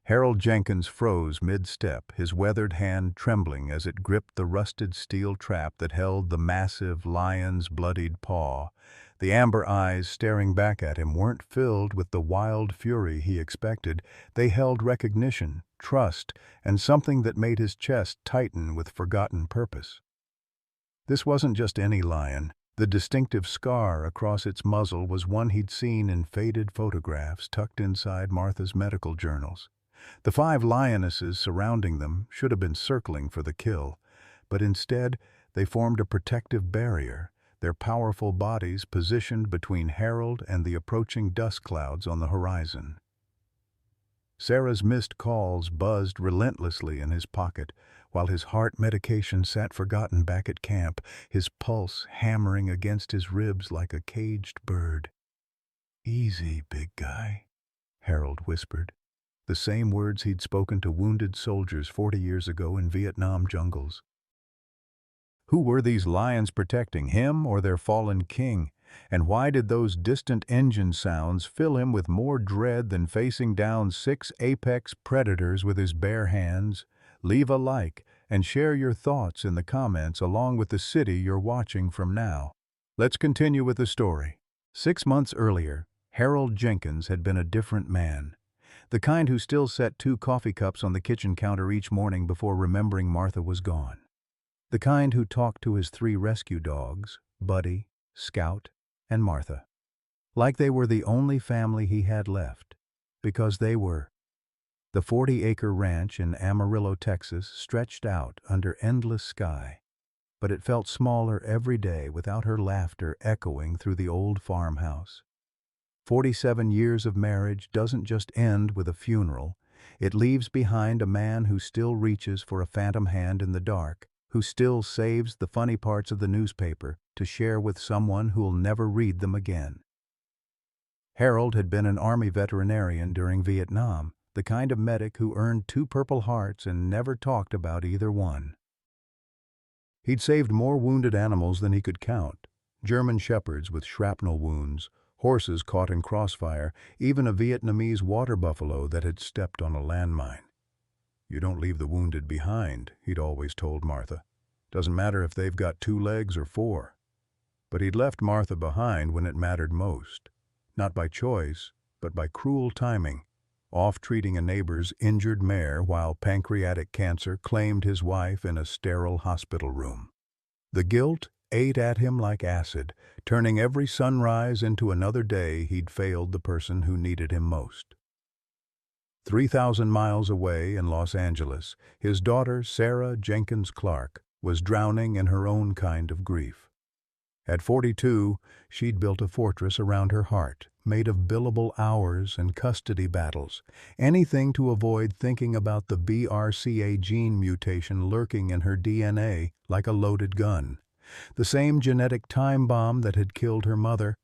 Harold Jenkins froze mid-step, his weathered hand trembling as it gripped the rusted steel trap that held the massive lion's bloodied paw. The amber eyes staring back at him weren't filled with the wild fury he expected. They held recognition, trust, and something that made his chest tighten with forgotten purpose. This wasn't just any lion. The distinctive scar across its muzzle was one he'd seen in faded photographs tucked inside Martha's medical journals. The 5 lionesses surrounding them should have been circling for the kill, but instead they formed a protective barrier, their powerful bodies positioned between Harold and the approaching dust clouds on the horizon. Sarah's missed calls buzzed relentlessly in his pocket, while his heart medication sat forgotten back at camp, his pulse hammering against his ribs like a caged bird. "Easy, big guy," Harold whispered. The same words he'd spoken to wounded soldiers 40 years ago in Vietnam jungles. Who were these lions protecting, him or their fallen king? And why did those distant engine sounds fill him with more dread than facing down 6 apex predators with his bare hands? Leave a like and share your thoughts in the comments along with the city you're watching from now. Let's continue with the story. 6 months earlier, Harold Jenkins had been a different man. The kind who still set 2 coffee cups on the kitchen counter each morning before remembering Martha was gone. The kind who talked to his 3 rescue dogs, Buddy, Scout, and Martha, like they were the only family he had left, because they were. The 40-acre ranch in Amarillo, Texas, stretched out under endless sky, but it felt smaller every day without her laughter echoing through the old farmhouse. 47 years of marriage doesn't just end with a funeral. It leaves behind a man who still reaches for a phantom hand in the dark, who still saves the funny parts of the newspaper to share with someone who'll never read them again. Harold had been an Army veterinarian during Vietnam, the kind of medic who earned 2 Purple Hearts and never talked about either one. He'd saved more wounded animals than he could count. German shepherds with shrapnel wounds, horses caught in crossfire, even a Vietnamese water buffalo that had stepped on a landmine. "You don't leave the wounded behind," he'd always told Martha. "Doesn't matter if they've got 2 legs or 4. But he'd left Martha behind when it mattered most. Not by choice, but by cruel timing, off treating a neighbor's injured mare while pancreatic cancer claimed his wife in a sterile hospital room. The guilt ate at him like acid, turning every sunrise into another day he'd failed the person who needed him most. 3,000 miles away in Los Angeles, his daughter, Sarah Jenkins Clark, was drowning in her own kind of grief. At 42, she'd built a fortress around her heart, made of billable hours and custody battles, anything to avoid thinking about the BRCA gene mutation lurking in her DNA like a loaded gun. The same genetic time bomb that had killed her mother.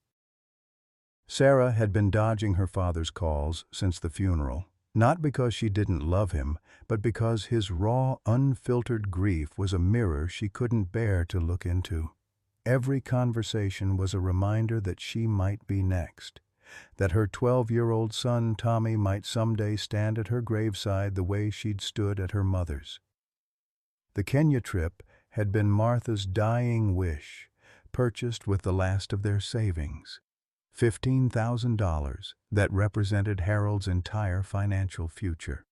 Sarah had been dodging her father's calls since the funeral, not because she didn't love him, but because his raw, unfiltered grief was a mirror she couldn't bear to look into. Every conversation was a reminder that she might be next, that her 12-year-old son Tommy might someday stand at her graveside the way she'd stood at her mother's. The Kenya trip had been Martha's dying wish, purchased with the last of their savings, $15,000 that represented Harold's entire financial future.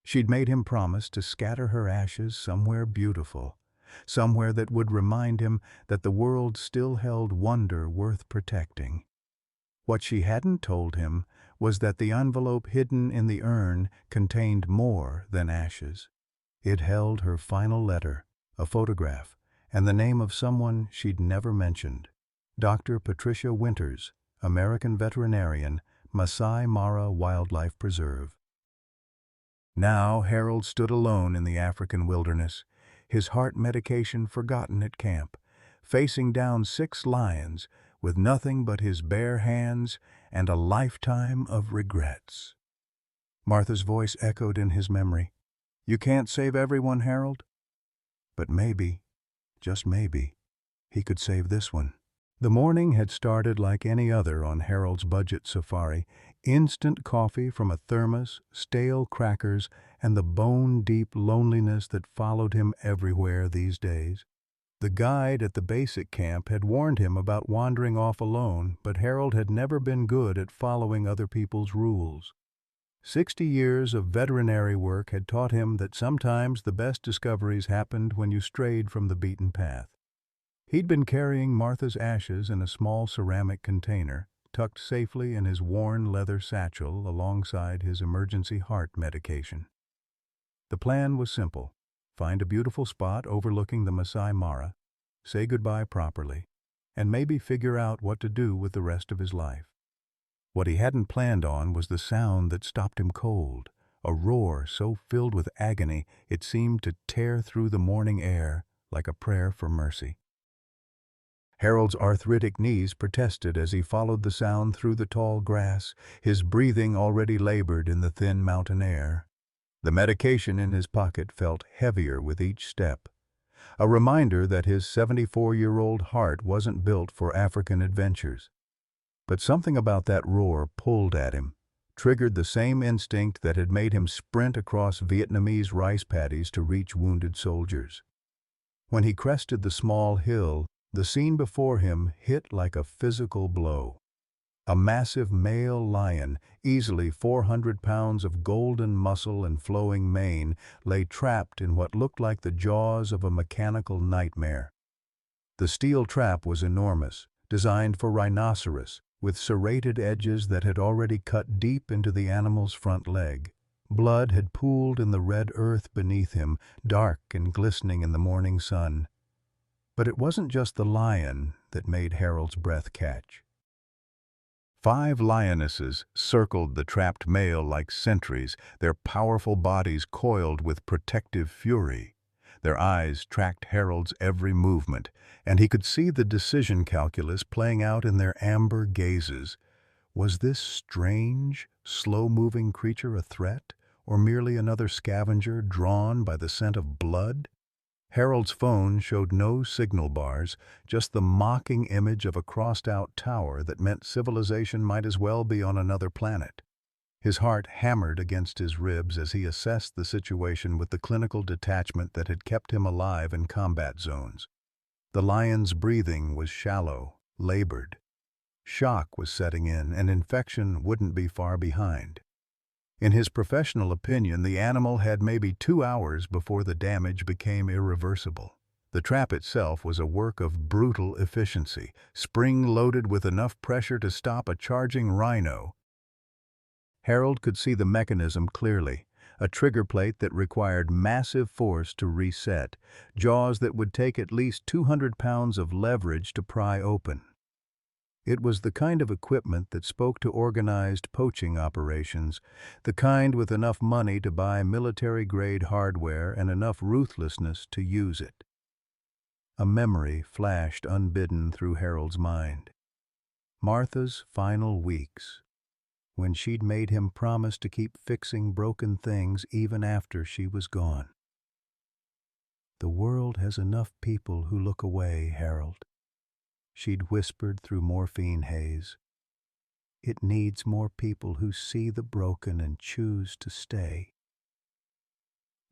She'd made him promise to scatter her ashes somewhere beautiful, somewhere that would remind him that the world still held wonder worth protecting. What she hadn't told him was that the envelope hidden in the urn contained more than ashes. It held her final letter, a photograph, and the name of someone she'd never mentioned. Dr. Patricia Winters, American veterinarian, Masai Mara Wildlife Preserve. Now Harold stood alone in the African wilderness, his heart medication forgotten at camp, facing down 6 lions with nothing but his bare hands and a lifetime of regrets. Martha's voice echoed in his memory. "You can't save everyone, Harold. But maybe, just maybe, he could save this one." The morning had started like any other on Harold's budget safari, Instant coffee from a thermos, stale crackers, and the bone-deep loneliness that followed him everywhere these days. The guide at the basic camp had warned him about wandering off alone, but Harold had never been good at following other people's rules. 60 years of veterinary work had taught him that sometimes the best discoveries happened when you strayed from the beaten path. He'd been carrying Martha's ashes in a small ceramic container, tucked safely in his worn leather satchel alongside his emergency heart medication. The plan was simple: find a beautiful spot overlooking the Masai Mara, say goodbye properly, and maybe figure out what to do with the rest of his life. What he hadn't planned on was the sound that stopped him cold, a roar so filled with agony it seemed to tear through the morning air like a prayer for mercy. Harold's arthritic knees protested as he followed the sound through the tall grass, his breathing already labored in the thin mountain air. The medication in his pocket felt heavier with each step, a reminder that his 74-year-old heart wasn't built for African adventures. But something about that roar pulled at him, triggered the same instinct that had made him sprint across Vietnamese rice paddies to reach wounded soldiers. When he crested the small hill, the scene before him hit like a physical blow. A massive male lion, easily 400 pounds of golden muscle and flowing mane, lay trapped in what looked like the jaws of a mechanical nightmare. The steel trap was enormous, designed for rhinoceros, with serrated edges that had already cut deep into the animal's front leg. Blood had pooled in the red earth beneath him, dark and glistening in the morning sun. But it wasn't just the lion that made Harold's breath catch. 5 lionesses circled the trapped male like sentries, their powerful bodies coiled with protective fury. Their eyes tracked Harold's every movement, and he could see the decision calculus playing out in their amber gazes. Was this strange, slow-moving creature a threat, or merely another scavenger drawn by the scent of blood? Harold's phone showed no signal bars, just the mocking image of a crossed-out tower that meant civilization might as well be on another planet. His heart hammered against his ribs as he assessed the situation with the clinical detachment that had kept him alive in combat zones. The lion's breathing was shallow, labored. Shock was setting in, and infection wouldn't be far behind. In his professional opinion, the animal had maybe 2 hours before the damage became irreversible. The trap itself was a work of brutal efficiency, spring-loaded with enough pressure to stop a charging rhino. Harold could see the mechanism clearly, a trigger plate that required massive force to reset, jaws that would take at least 200 pounds of leverage to pry open. It was the kind of equipment that spoke to organized poaching operations, the kind with enough money to buy military-grade hardware and enough ruthlessness to use it. A memory flashed unbidden through Harold's mind. Martha's final weeks, when she'd made him promise to keep fixing broken things even after she was gone. "The world has enough people who look away, Harold," she'd whispered through morphine haze. "It needs more people who see the broken and choose to stay."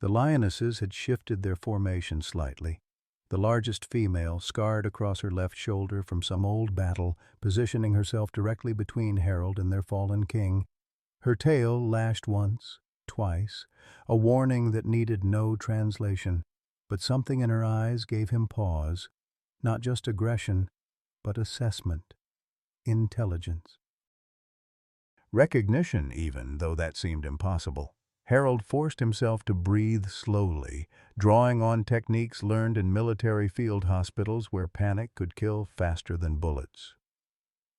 The lionesses had shifted their formation slightly, the largest female scarred across her left shoulder from some old battle, positioning herself directly between Harold and their fallen king. Her tail lashed once, twice, a warning that needed no translation, but something in her eyes gave him pause, not just aggression, but assessment, intelligence. Recognition even, though that seemed impossible. Harold forced himself to breathe slowly, drawing on techniques learned in military field hospitals where panic could kill faster than bullets.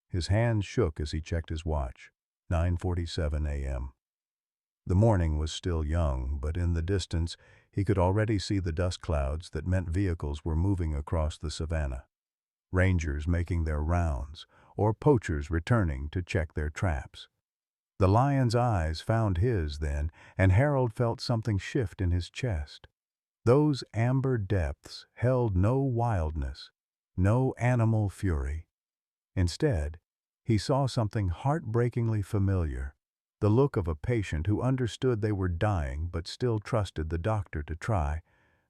His hands shook as he checked his watch. 9:47 a.m. The morning was still young, but in the distance he could already see the dust clouds that meant vehicles were moving across the savannah. Rangers making their rounds, or poachers returning to check their traps. The lion's eyes found his then, and Harold felt something shift in his chest. Those amber depths held no wildness, no animal fury. Instead, he saw something heartbreakingly familiar. The look of a patient who understood they were dying but still trusted the doctor to try.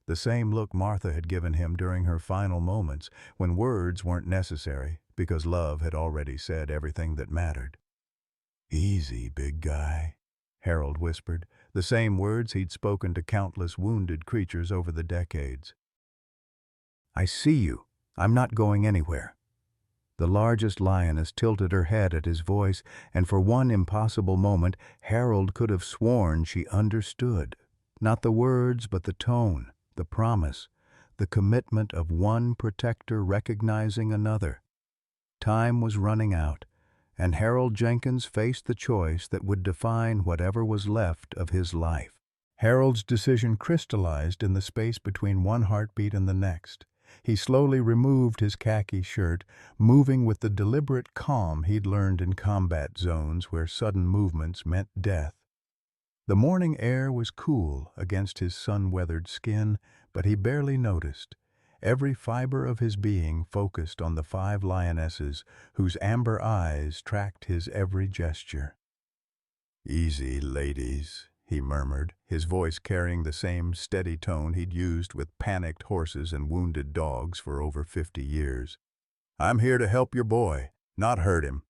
The same look Martha had given him during her final moments, when words weren't necessary because love had already said everything that mattered. "Easy, big guy," Harold whispered, the same words he'd spoken to countless wounded creatures over the decades. "I see you. I'm not going anywhere." The largest lioness tilted her head at his voice, and for one impossible moment Harold could have sworn she understood. Not the words, but the tone, the promise, the commitment of one protector recognizing another. Time was running out, and Harold Jenkins faced the choice that would define whatever was left of his life. Harold's decision crystallized in the space between one heartbeat and the next. He slowly removed his khaki shirt, moving with the deliberate calm he'd learned in combat zones where sudden movements meant death. The morning air was cool against his sun-weathered skin, but he barely noticed. Every fiber of his being focused on the 5 lionesses, whose amber eyes tracked his every gesture. "Easy, ladies," he murmured, his voice carrying the same steady tone he'd used with panicked horses and wounded dogs for over 50 years. "I'm here to help your boy, not hurt him."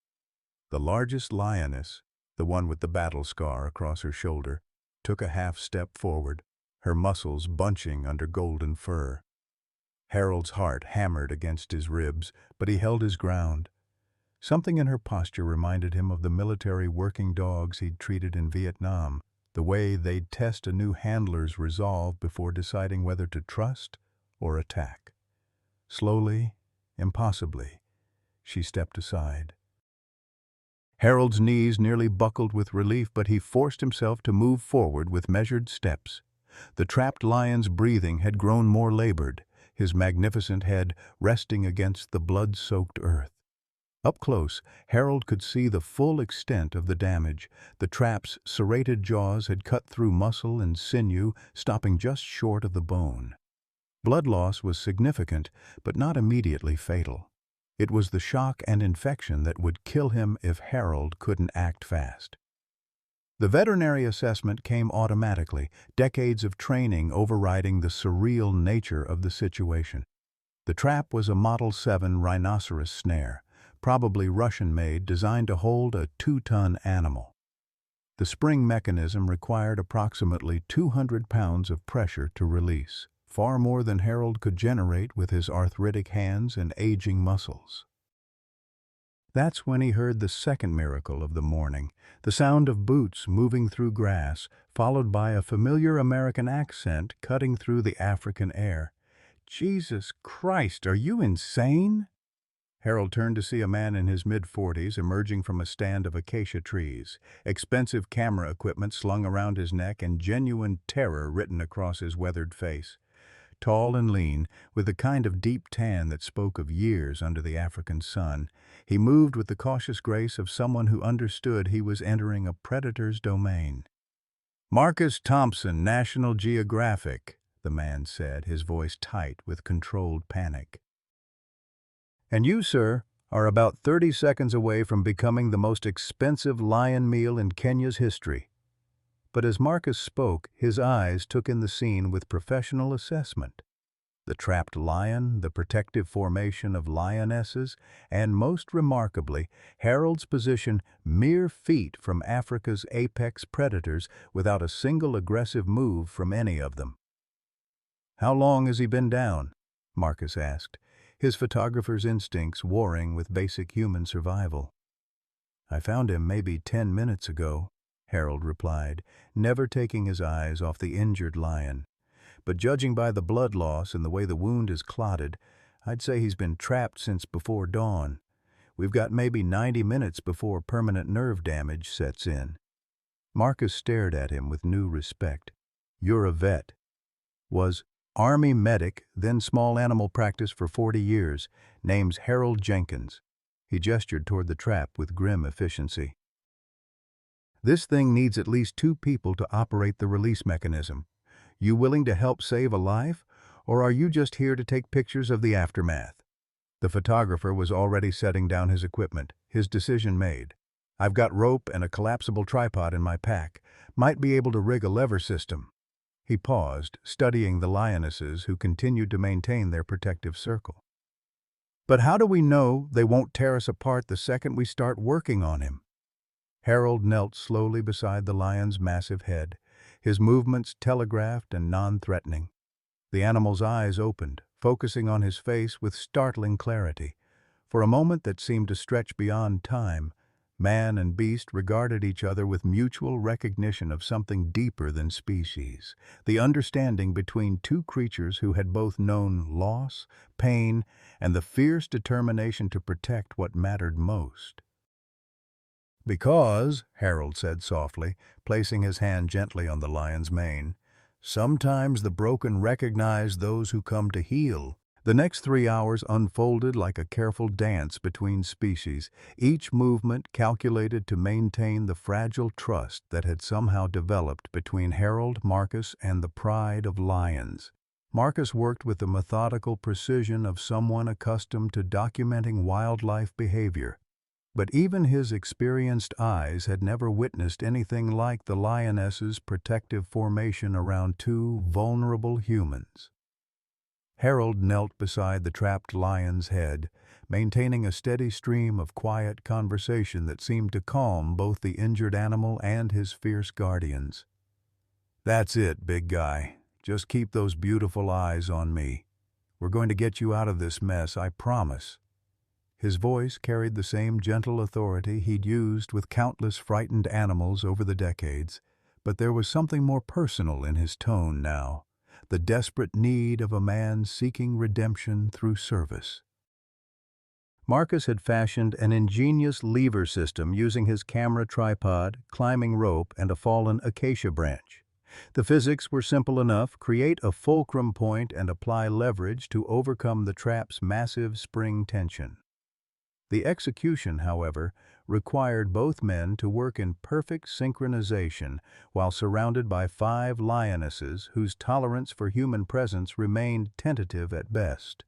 The largest lioness, the one with the battle scar across her shoulder, took a half-step forward, her muscles bunching under golden fur. Harold's heart hammered against his ribs, but he held his ground. Something in her posture reminded him of the military working dogs he'd treated in Vietnam, the way they'd test a new handler's resolve before deciding whether to trust or attack. Slowly, impossibly, she stepped aside. Harold's knees nearly buckled with relief, but he forced himself to move forward with measured steps. The trapped lion's breathing had grown more labored, his magnificent head resting against the blood-soaked earth. Up close, Harold could see the full extent of the damage. The trap's serrated jaws had cut through muscle and sinew, stopping just short of the bone. Blood loss was significant, but not immediately fatal. It was the shock and infection that would kill him if Harold couldn't act fast. The veterinary assessment came automatically, decades of training overriding the surreal nature of the situation. The trap was a Model 7 rhinoceros snare, probably Russian-made, designed to hold a 2-ton animal. The spring mechanism required approximately 200 pounds of pressure to release, far more than Harold could generate with his arthritic hands and aging muscles. That's when he heard the second miracle of the morning, the sound of boots moving through grass, followed by a familiar American accent cutting through the African air. "Jesus Christ, are you insane?" Harold turned to see a man in his mid-40s emerging from a stand of acacia trees, expensive camera equipment slung around his neck and genuine terror written across his weathered face. Tall and lean, with the kind of deep tan that spoke of years under the African sun, he moved with the cautious grace of someone who understood he was entering a predator's domain. "Marcus Thompson, National Geographic," the man said, his voice tight with controlled panic. "And you, sir, are about 30 seconds away from becoming the most expensive lion meal in Kenya's history." But as Marcus spoke, his eyes took in the scene with professional assessment. The trapped lion, the protective formation of lionesses, and most remarkably, Harold's position mere feet from Africa's apex predators without a single aggressive move from any of them. "How long has he been down?" Marcus asked, his photographer's instincts warring with basic human survival. "I found him maybe 10 minutes ago," Harold replied, never taking his eyes off the injured lion. "But judging by the blood loss and the way the wound is clotted, I'd say he's been trapped since before dawn. We've got maybe 90 minutes before permanent nerve damage sets in." Marcus stared at him with new respect. "You're a vet." Was Army medic, then small animal practice for 40 years. Name's Harold Jenkins. He gestured toward the trap with grim efficiency. "This thing needs at least 2 people to operate the release mechanism. You willing to help save a life, or are you just here to take pictures of the aftermath?" The photographer was already setting down his equipment, his decision made. I've got rope and a collapsible tripod in my pack. Might be able to rig a lever system. He paused, studying the lionesses who continued to maintain their protective circle. But how do we know they won't tear us apart the second we start working on him? Harold knelt slowly beside the lion's massive head, his movements telegraphed and non-threatening. The animal's eyes opened, focusing on his face with startling clarity. For a moment that seemed to stretch beyond time, man and beast regarded each other with mutual recognition of something deeper than species, the understanding between two creatures who had both known loss, pain, and the fierce determination to protect what mattered most. "Because," Harold said softly, placing his hand gently on the lion's mane, "sometimes the broken recognize those who come to heal." The next 3 hours unfolded like a careful dance between species, each movement calculated to maintain the fragile trust that had somehow developed between Harold, Marcus, and the pride of lions. Marcus worked with the methodical precision of someone accustomed to documenting wildlife behavior. But even his experienced eyes had never witnessed anything like the lioness's protective formation around two vulnerable humans. Harold knelt beside the trapped lion's head, maintaining a steady stream of quiet conversation that seemed to calm both the injured animal and his fierce guardians. "That's it, big guy. Just keep those beautiful eyes on me. We're going to get you out of this mess, I promise." His voice carried the same gentle authority he'd used with countless frightened animals over the decades, but there was something more personal in his tone now, the desperate need of a man seeking redemption through service. Marcus had fashioned an ingenious lever system using his camera tripod, climbing rope, and a fallen acacia branch. The physics were simple enough: create a fulcrum point and apply leverage to overcome the trap's massive spring tension. The execution, however, required both men to work in perfect synchronization while surrounded by 5 lionesses whose tolerance for human presence remained tentative at best.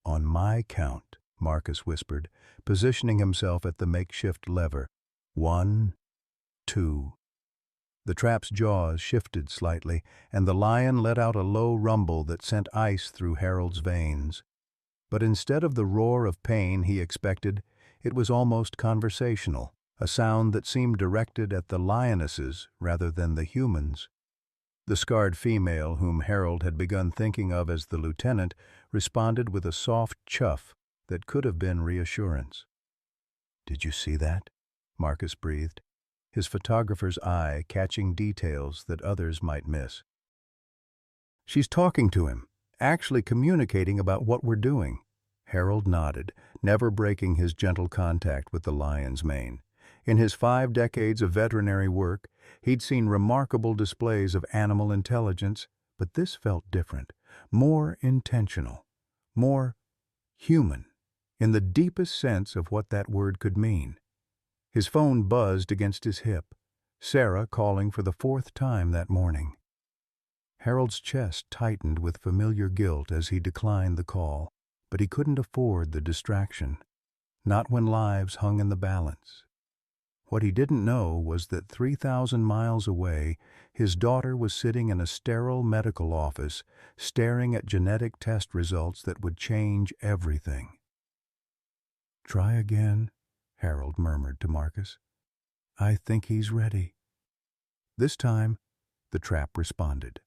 "On my count," Marcus whispered, positioning himself at the makeshift lever. 1, 2. The trap's jaws shifted slightly, and the lion let out a low rumble that sent ice through Harold's veins. But instead of the roar of pain he expected, it was almost conversational, a sound that seemed directed at the lionesses rather than the humans. The scarred female, whom Harold had begun thinking of as the lieutenant, responded with a soft chuff that could have been reassurance. "Did you see that?" Marcus breathed, his photographer's eye catching details that others might miss. "She's talking to him, actually communicating about what we're doing." Harold nodded, never breaking his gentle contact with the lion's mane. In his 5 decades of veterinary work, he'd seen remarkable displays of animal intelligence, but this felt different, more intentional, more human, in the deepest sense of what that word could mean. His phone buzzed against his hip, Sarah calling for the 4th time that morning. Harold's chest tightened with familiar guilt as he declined the call, but he couldn't afford the distraction, not when lives hung in the balance. What he didn't know was that 3,000 miles away, his daughter was sitting in a sterile medical office, staring at genetic test results that would change everything. "Try again," Harold murmured to Marcus. "I think he's ready." This time, the trap responded.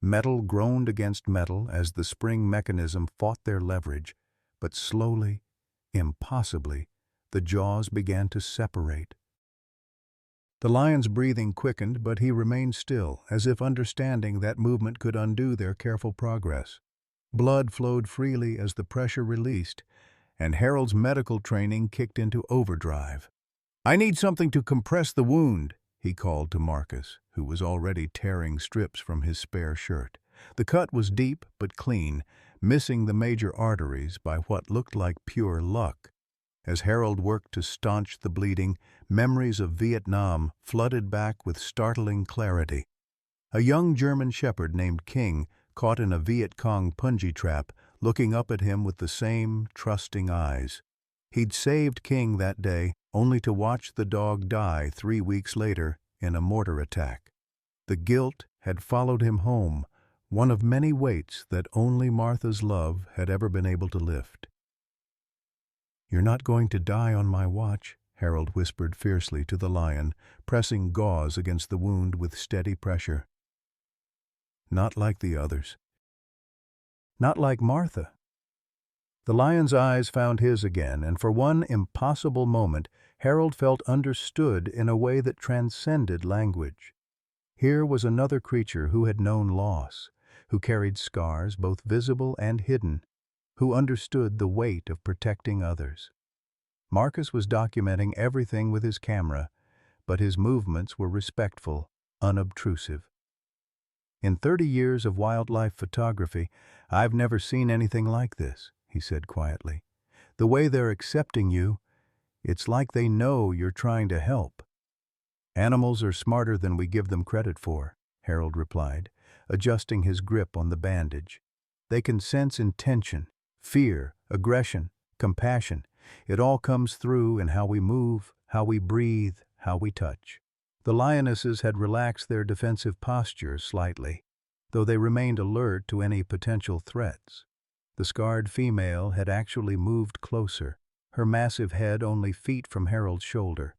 Metal groaned against metal as the spring mechanism fought their leverage, but slowly, impossibly, the jaws began to separate. The lion's breathing quickened, but he remained still, as if understanding that movement could undo their careful progress. Blood flowed freely as the pressure released, and Harold's medical training kicked into overdrive. "I need something to compress the wound," he called to Marcus, who was already tearing strips from his spare shirt. The cut was deep but clean, missing the major arteries by what looked like pure luck. As Harold worked to staunch the bleeding, memories of Vietnam flooded back with startling clarity. A young German shepherd named King, caught in a Viet Cong punji trap, looking up at him with the same trusting eyes. He'd saved King that day, only to watch the dog die 3 weeks later in a mortar attack. The guilt had followed him home, one of many weights that only Martha's love had ever been able to lift. "You're not going to die on my watch," Harold whispered fiercely to the lion, pressing gauze against the wound with steady pressure. "Not like the others. Not like Martha." The lion's eyes found his again, and for one impossible moment, Harold felt understood in a way that transcended language. Here was another creature who had known loss, who carried scars both visible and hidden, who understood the weight of protecting others. Marcus was documenting everything with his camera, but his movements were respectful, unobtrusive. "In 30 years of wildlife photography, I've never seen anything like this," he said quietly. "The way they're accepting you, it's like they know you're trying to help." "Animals are smarter than we give them credit for," Harold replied, adjusting his grip on the bandage. "They can sense intention, fear, aggression, compassion. It all comes through in how we move, how we breathe, how we touch." The lionesses had relaxed their defensive postures slightly, though they remained alert to any potential threats. The scarred female had actually moved closer, her massive head only feet from Harold's shoulder.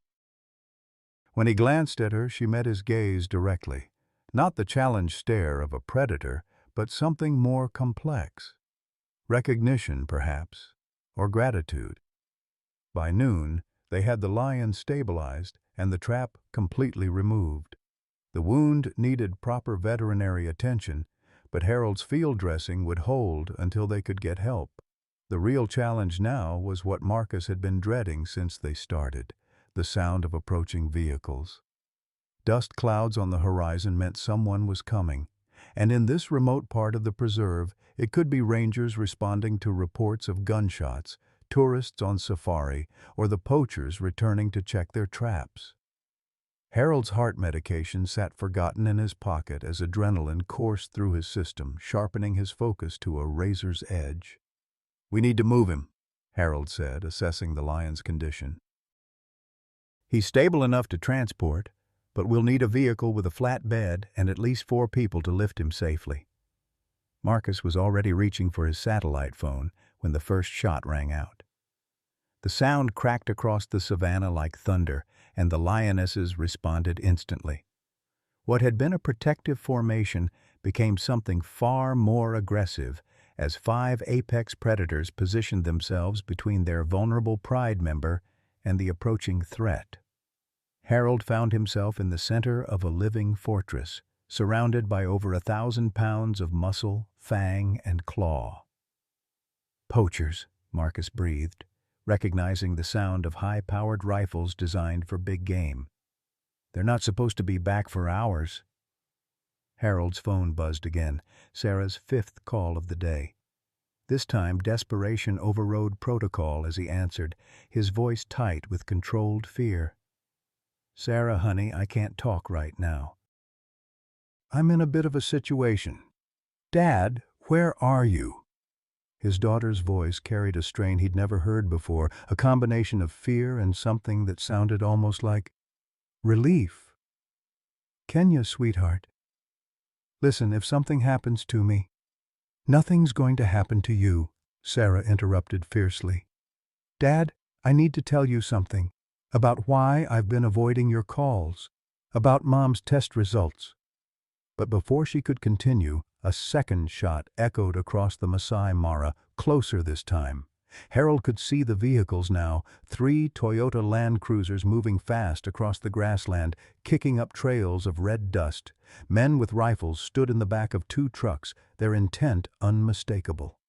When he glanced at her, she met his gaze directly. Not the challenged stare of a predator, but something more complex. Recognition, perhaps, or gratitude. By noon, they had the lion stabilized and the trap completely removed. The wound needed proper veterinary attention, but Harold's field dressing would hold until they could get help. The real challenge now was what Marcus had been dreading since they started: the sound of approaching vehicles. Dust clouds on the horizon meant someone was coming, and in this remote part of the preserve, it could be rangers responding to reports of gunshots, tourists on safari, or the poachers returning to check their traps. Harold's heart medication sat forgotten in his pocket as adrenaline coursed through his system, sharpening his focus to a razor's edge. "We need to move him," Harold said, assessing the lion's condition. "He's stable enough to transport, but we'll need a vehicle with a flat bed and at least 4 people to lift him safely." Marcus was already reaching for his satellite phone when the first shot rang out. The sound cracked across the savannah like thunder, and the lionesses responded instantly. What had been a protective formation became something far more aggressive as 5 apex predators positioned themselves between their vulnerable pride member and the approaching threat. Harold found himself in the center of a living fortress, surrounded by over 1,000 pounds of muscle, fang, and claw. "Poachers," Marcus breathed, recognizing the sound of high-powered rifles designed for big game. "They're not supposed to be back for hours." Harold's phone buzzed again, Sarah's 5th call of the day. This time, desperation overrode protocol as he answered, his voice tight with controlled fear. "Sarah, honey, I can't talk right now. I'm in a bit of a situation." "Dad, where are you?" His daughter's voice carried a strain he'd never heard before, a combination of fear and something that sounded almost like relief. "Kenya, sweetheart. Listen, if something happens to me—" "Nothing's going to happen to you," Sarah interrupted fiercely. "Dad, I need to tell you something. About why I've been avoiding your calls. About Mom's test results." But before she could continue, a second shot echoed across the Masai Mara, closer this time. Harold could see the vehicles now, 3 Toyota Land Cruisers moving fast across the grassland, kicking up trails of red dust. Men with rifles stood in the back of 2 trucks, their intent unmistakable.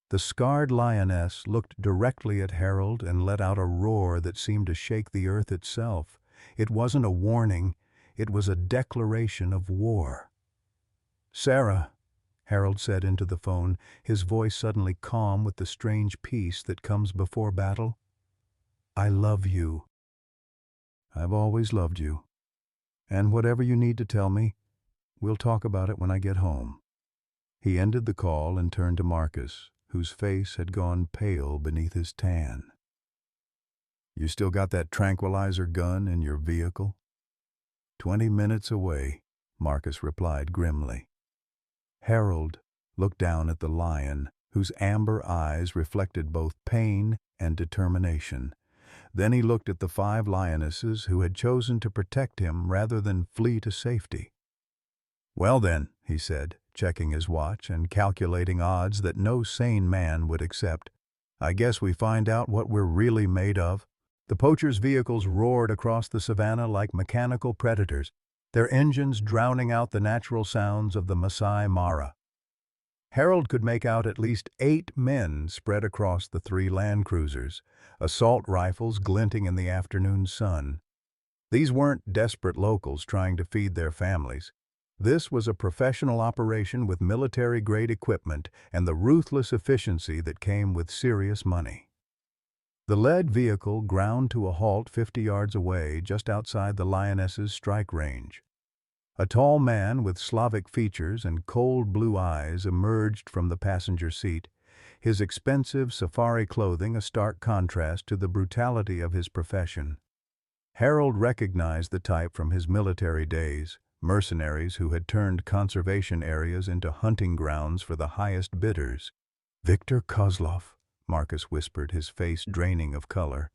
The scarred lioness looked directly at Harold and let out a roar that seemed to shake the earth itself. It wasn't a warning, it was a declaration of war. "Sarah," Harold said into the phone, his voice suddenly calm with the strange peace that comes before battle. "I love you. I've always loved you. And whatever you need to tell me, we'll talk about it when I get home." He ended the call and turned to Marcus, whose face had gone pale beneath his tan. You still got that tranquilizer gun in your vehicle?" "20 minutes away," Marcus replied grimly. Harold looked down at the lion, whose amber eyes reflected both pain and determination. Then he looked at the 5 lionesses who had chosen to protect him rather than flee to safety. "Well then," he said, checking his watch and calculating odds that no sane man would accept, "I guess we find out what we're really made of." The poachers' vehicles roared across the savannah like mechanical predators, their engines drowning out the natural sounds of the Masai Mara. Harold could make out at least 8 men spread across the 3 land cruisers, assault rifles glinting in the afternoon sun. These weren't desperate locals trying to feed their families. This was a professional operation with military-grade equipment and the ruthless efficiency that came with serious money. The lead vehicle ground to a halt 50 yards away, just outside the Lionesses' strike range. A tall man with Slavic features and cold blue eyes emerged from the passenger seat, his expensive safari clothing a stark contrast to the brutality of his profession. Harold recognized the type from his military days, mercenaries who had turned conservation areas into hunting grounds for the highest bidders. "Viktor Kozlov," Marcus whispered, his face draining of color.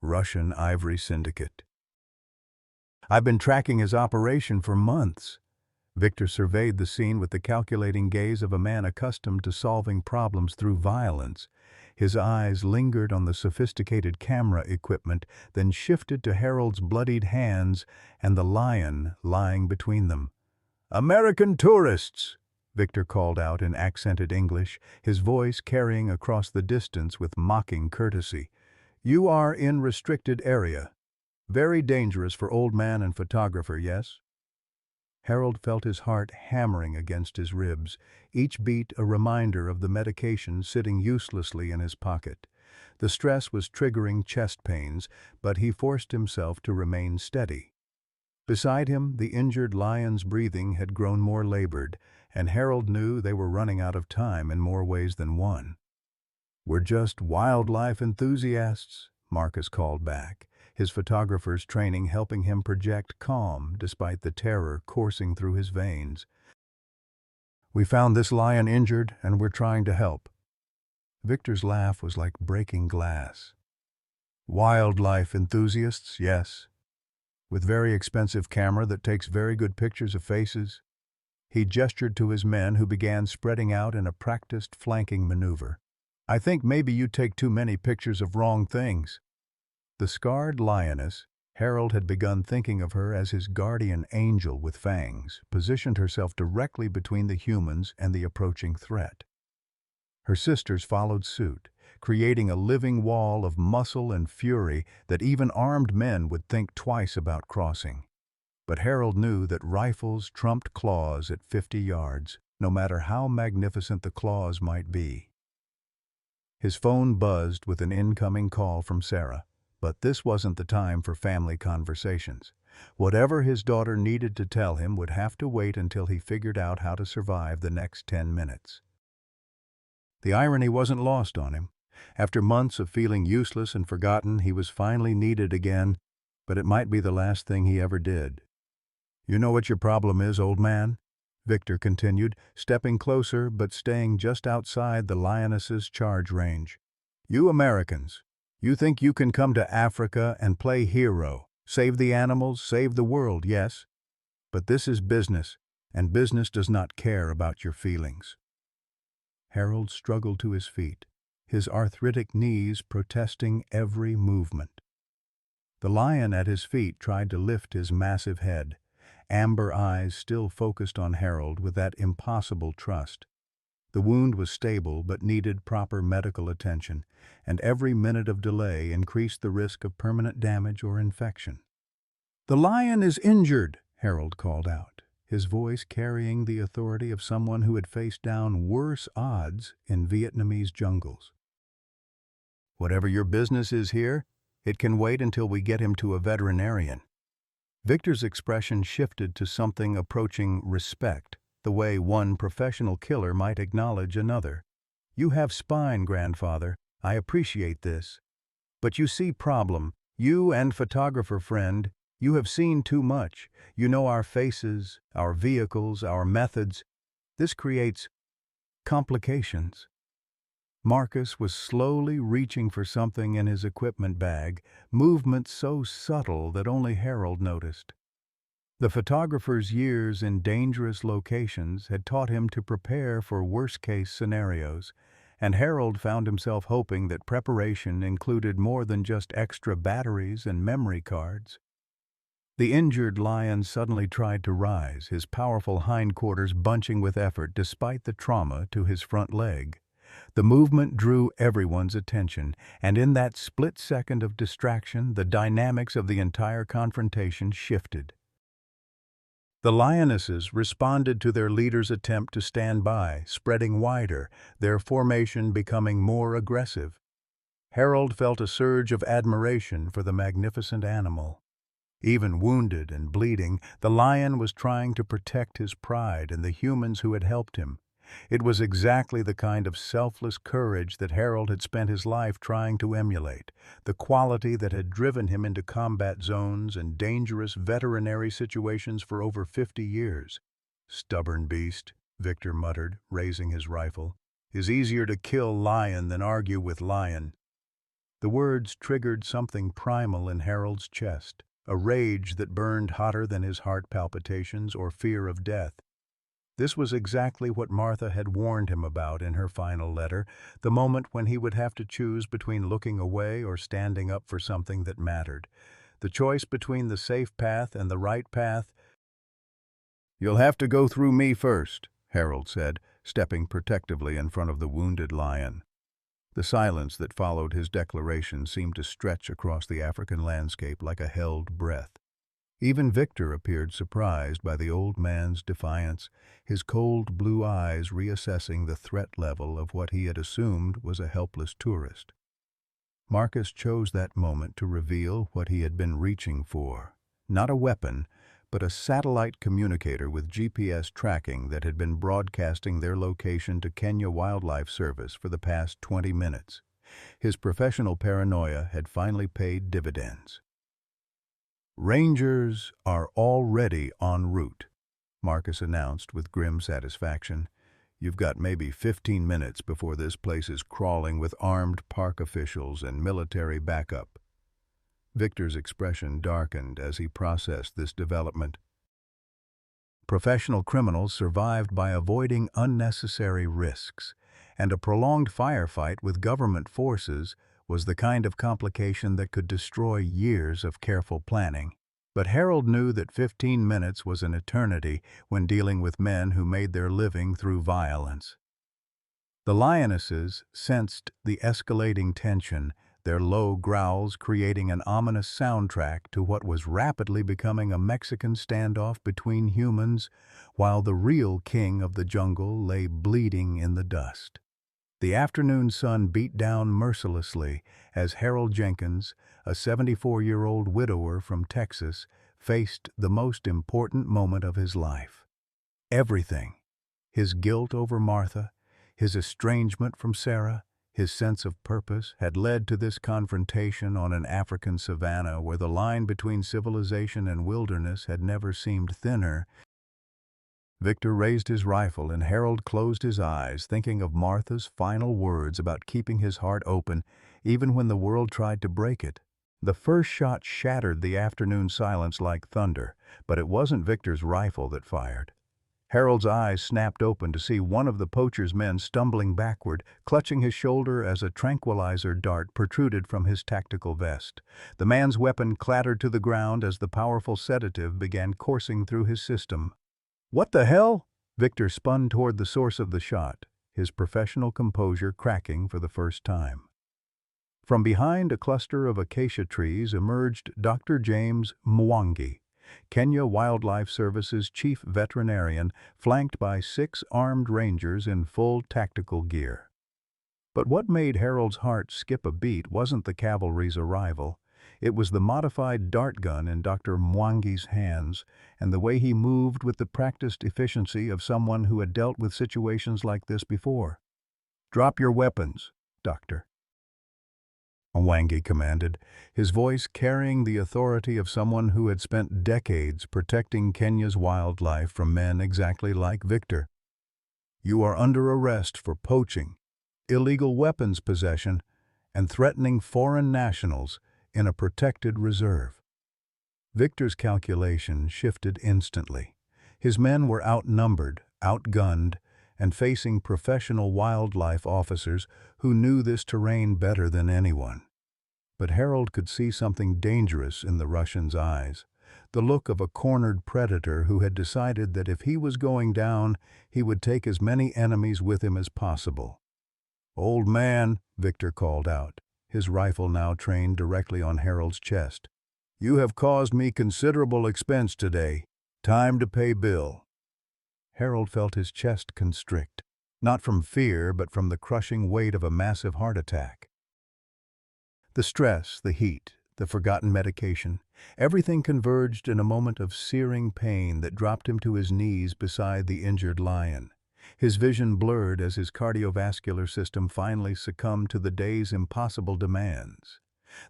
"Russian Ivory Syndicate. I've been tracking his operation for months." Victor surveyed the scene with the calculating gaze of a man accustomed to solving problems through violence. His eyes lingered on the sophisticated camera equipment, then shifted to Harold's bloodied hands and the lion lying between them. "American tourists!" Victor called out in accented English, his voice carrying across the distance with mocking courtesy. "You are in restricted area. Very dangerous for old man and photographer, yes?" Harold felt his heart hammering against his ribs, each beat a reminder of the medication sitting uselessly in his pocket. The stress was triggering chest pains, but he forced himself to remain steady. Beside him, the injured lion's breathing had grown more labored, and Harold knew they were running out of time in more ways than one. "We're just wildlife enthusiasts," Marcus called back, his photographer's training helping him project calm despite the terror coursing through his veins. "We found this lion injured, and we're trying to help." Victor's laugh was like breaking glass. "Wildlife enthusiasts, yes. With very expensive camera that takes very good pictures of faces." He gestured to his men, who began spreading out in a practiced flanking maneuver. "I think maybe you take too many pictures of wrong things." The scarred lioness, Harold had begun thinking of her as his guardian angel with fangs, positioned herself directly between the humans and the approaching threat. Her sisters followed suit, creating a living wall of muscle and fury that even armed men would think twice about crossing. But Harold knew that rifles trumped claws at 50 yards, no matter how magnificent the claws might be. His phone buzzed with an incoming call from Sarah. But this wasn't the time for family conversations. Whatever his daughter needed to tell him would have to wait until he figured out how to survive the next 10 minutes. The irony wasn't lost on him. After months of feeling useless and forgotten, he was finally needed again, but it might be the last thing he ever did. "You know what your problem is, old man?" Victor continued, stepping closer but staying just outside the lioness's charge range. "You Americans. You think you can come to Africa and play hero, save the animals, save the world, yes? But this is business, and business does not care about your feelings." Harold struggled to his feet, his arthritic knees protesting every movement. The lion at his feet tried to lift his massive head, amber eyes still focused on Harold with that impossible trust. The wound was stable but needed proper medical attention, and every minute of delay increased the risk of permanent damage or infection. "The lion is injured," Harold called out, his voice carrying the authority of someone who had faced down worse odds in Vietnamese jungles. "Whatever your business is here, it can wait until we get him to a veterinarian." Victor's expression shifted to something approaching respect, the way one professional killer might acknowledge another. "You have spine, grandfather. I appreciate this. But you see problem. You and photographer friend, you have seen too much. You know our faces, our vehicles, our methods. This creates complications. Marcus was slowly reaching for something in his equipment bag, movement so subtle that only Harold noticed. The photographer's years in dangerous locations had taught him to prepare for worst-case scenarios, and Harold found himself hoping that preparation included more than just extra batteries and memory cards. The injured lion suddenly tried to rise, his powerful hindquarters bunching with effort despite the trauma to his front leg. The movement drew everyone's attention, and in that split second of distraction, the dynamics of the entire confrontation shifted. The Lionesses responded to their leader's attempt to stand by, spreading wider, their formation becoming more aggressive. Harold felt a surge of admiration for the magnificent animal. Even wounded and bleeding, the lion was trying to protect his pride and the humans who had helped him. It was exactly the kind of selfless courage that Harold had spent his life trying to emulate, the quality that had driven him into combat zones and dangerous veterinary situations for over 50 years. "Stubborn beast," Victor muttered, raising his rifle. "Is easier to kill lion than argue with lion." The words triggered something primal in Harold's chest, a rage that burned hotter than his heart palpitations or fear of death. This was exactly what Martha had warned him about in her final letter, the moment when he would have to choose between looking away or standing up for something that mattered. The choice between the safe path and the right path. "You'll have to go through me first," Harold said, stepping protectively in front of the wounded lion. The silence that followed his declaration seemed to stretch across the African landscape like a held breath. Even Victor appeared surprised by the old man's defiance, his cold blue eyes reassessing the threat level of what he had assumed was a helpless tourist. Marcus chose that moment to reveal what he had been reaching for. Not a weapon, but a satellite communicator with GPS tracking that had been broadcasting their location to Kenya Wildlife Service for the past 20 minutes. His professional paranoia had finally paid dividends. "Rangers are already en route," Marcus announced with grim satisfaction. "You've got maybe 15 minutes before this place is crawling with armed park officials and military backup." Victor's expression darkened as he processed this development. Professional criminals survived by avoiding unnecessary risks, and a prolonged firefight with government forces was the kind of complication that could destroy years of careful planning. But Harold knew that 15 minutes was an eternity when dealing with men who made their living through violence. The Lionesses sensed the escalating tension, their low growls creating an ominous soundtrack to what was rapidly becoming a Mexican standoff between humans, while the real king of the jungle lay bleeding in the dust. The afternoon sun beat down mercilessly as Harold Jenkins, a 74-year-old widower from Texas, faced the most important moment of his life. Everything, his guilt over Martha, his estrangement from Sarah, his sense of purpose, had led to this confrontation on an African savanna where the line between civilization and wilderness had never seemed thinner. Victor raised his rifle and Harold closed his eyes, thinking of Martha's final words about keeping his heart open even when the world tried to break it. The first shot shattered the afternoon silence like thunder, but it wasn't Victor's rifle that fired. Harold's eyes snapped open to see one of the poacher's men stumbling backward, clutching his shoulder as a tranquilizer dart protruded from his tactical vest. The man's weapon clattered to the ground as the powerful sedative began coursing through his system. "What the hell?" Victor spun toward the source of the shot, his professional composure cracking for the first time. From behind a cluster of acacia trees emerged Dr. James Mwangi, Kenya Wildlife Service's chief veterinarian, flanked by 6 armed rangers in full tactical gear. But what made Harold's heart skip a beat wasn't the cavalry's arrival. It was the modified dart gun in Dr. Mwangi's hands, and the way he moved with the practiced efficiency of someone who had dealt with situations like this before. "Drop your weapons, Doctor." Mwangi commanded, his voice carrying the authority of someone who had spent decades protecting Kenya's wildlife from men exactly like Victor. You are under arrest for poaching, illegal weapons possession, and threatening foreign nationals in a protected reserve. Victor's calculation shifted instantly. His men were outnumbered, outgunned, and facing professional wildlife officers who knew this terrain better than anyone. But Harold could see something dangerous in the Russian's eyes, the look of a cornered predator who had decided that if he was going down, he would take as many enemies with him as possible. "Old man," Victor called out, his rifle now trained directly on Harold's chest. "You have caused me considerable expense today. Time to pay bill." Harold felt his chest constrict, not from fear but from the crushing weight of a massive heart attack. The stress, the heat, the forgotten medication, everything converged in a moment of searing pain that dropped him to his knees beside the injured lion. His vision blurred as his cardiovascular system finally succumbed to the day's impossible demands.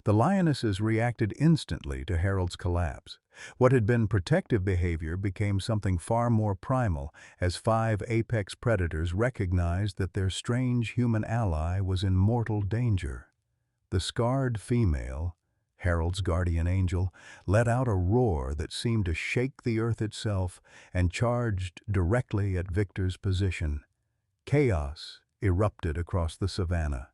The lionesses reacted instantly to Harold's collapse. What had been protective behavior became something far more primal as 5 apex predators recognized that their strange human ally was in mortal danger. The scarred female, Harold's guardian angel, let out a roar that seemed to shake the earth itself and charged directly at Victor's position. Chaos erupted across the savannah.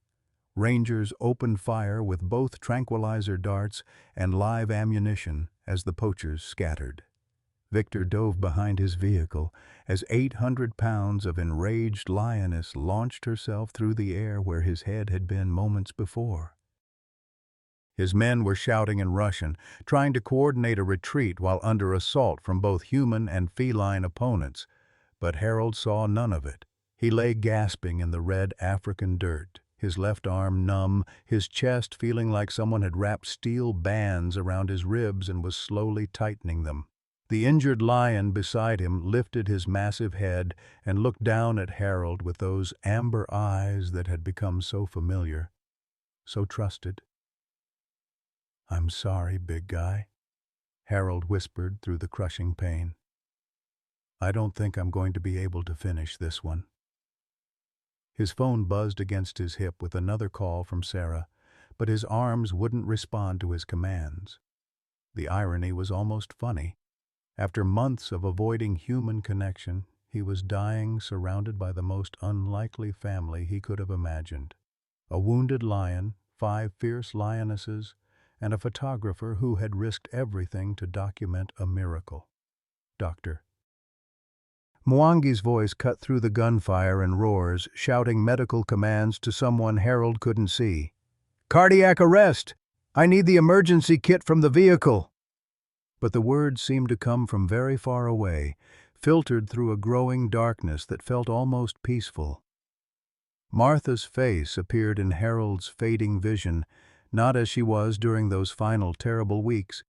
Rangers opened fire with both tranquilizer darts and live ammunition as the poachers scattered. Victor dove behind his vehicle as 800 pounds of enraged lioness launched herself through the air where his head had been moments before. His men were shouting in Russian, trying to coordinate a retreat while under assault from both human and feline opponents. But Harold saw none of it. He lay gasping in the red African dirt, his left arm numb, his chest feeling like someone had wrapped steel bands around his ribs and was slowly tightening them. The injured lion beside him lifted his massive head and looked down at Harold with those amber eyes that had become so familiar, so trusted. "I'm sorry, big guy," Harold whispered through the crushing pain. "I don't think I'm going to be able to finish this one." His phone buzzed against his hip with another call from Sarah, but his arms wouldn't respond to his commands. The irony was almost funny. After months of avoiding human connection, he was dying surrounded by the most unlikely family he could have imagined. A wounded lion, 5 fierce lionesses, and a photographer who had risked everything to document a miracle. "Doctor." Mwangi's voice cut through the gunfire and roars, shouting medical commands to someone Harold couldn't see. "Cardiac arrest! I need the emergency kit from the vehicle!" But the words seemed to come from very far away, filtered through a growing darkness that felt almost peaceful. Martha's face appeared in Harold's fading vision, not as she was during those final terrible weeks,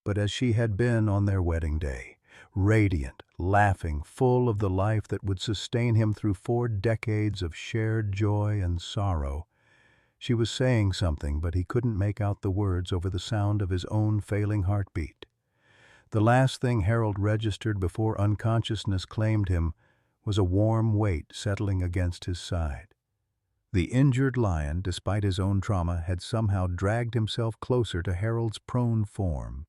but as she had been on their wedding day, radiant, laughing, full of the life that would sustain him through 4 decades of shared joy and sorrow. She was saying something, but he couldn't make out the words over the sound of his own failing heartbeat. The last thing Harold registered before unconsciousness claimed him was a warm weight settling against his side. The injured lion, despite his own trauma, had somehow dragged himself closer to Harold's prone form.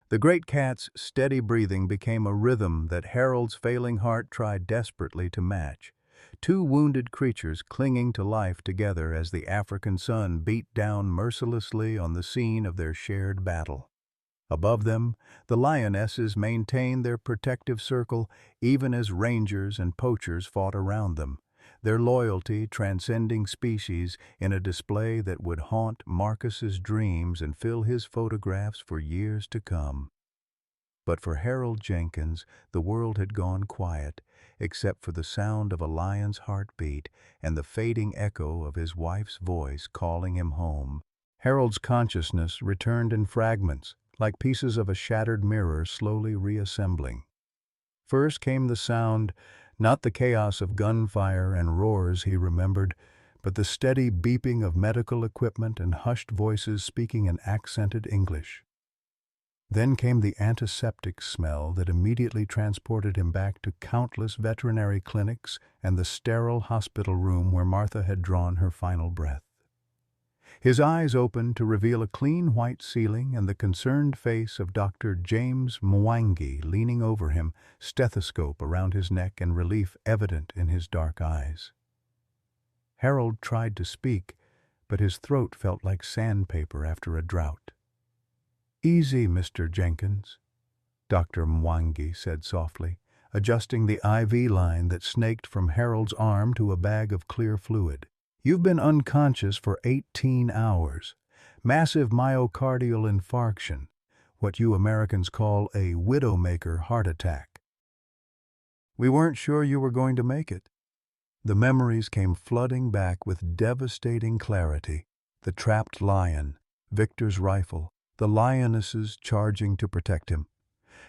The great cat's steady breathing became a rhythm that Harold's failing heart tried desperately to match. 2 wounded creatures clinging to life together as the African sun beat down mercilessly on the scene of their shared battle. Above them, the lionesses maintained their protective circle even as rangers and poachers fought around them, their loyalty transcending species in a display that would haunt Marcus's dreams and fill his photographs for years to come. But for Harold Jenkins, the world had gone quiet, except for the sound of a lion's heartbeat and the fading echo of his wife's voice calling him home. Harold's consciousness returned in fragments, like pieces of a shattered mirror slowly reassembling. First came the sound, not the chaos of gunfire and roars he remembered, but the steady beeping of medical equipment and hushed voices speaking in accented English. Then came the antiseptic smell that immediately transported him back to countless veterinary clinics and the sterile hospital room where Martha had drawn her final breath. His eyes opened to reveal a clean white ceiling and the concerned face of Dr. James Mwangi leaning over him, stethoscope around his neck and relief evident in his dark eyes. Harold tried to speak, but his throat felt like sandpaper after a drought. "Easy, Mr. Jenkins," Dr. Mwangi said softly, adjusting the IV line that snaked from Harold's arm to a bag of clear fluid. "You've been unconscious for 18 hours. Massive myocardial infarction, what you Americans call a widowmaker heart attack. We weren't sure you were going to make it." The memories came flooding back with devastating clarity. The trapped lion, Victor's rifle, the lionesses charging to protect him.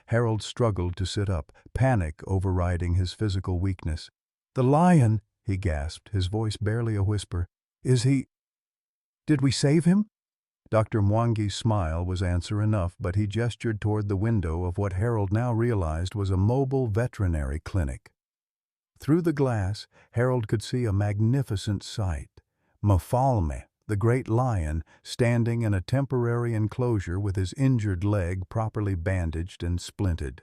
Harold struggled to sit up, panic overriding his physical weakness. "The lion," he gasped, his voice barely a whisper. "Is he... Did we save him?" Dr. Mwangi's smile was answer enough, but he gestured toward the window of what Harold now realized was a mobile veterinary clinic. Through the glass, Harold could see a magnificent sight. Mfalme, the great lion, standing in a temporary enclosure with his injured leg properly bandaged and splinted.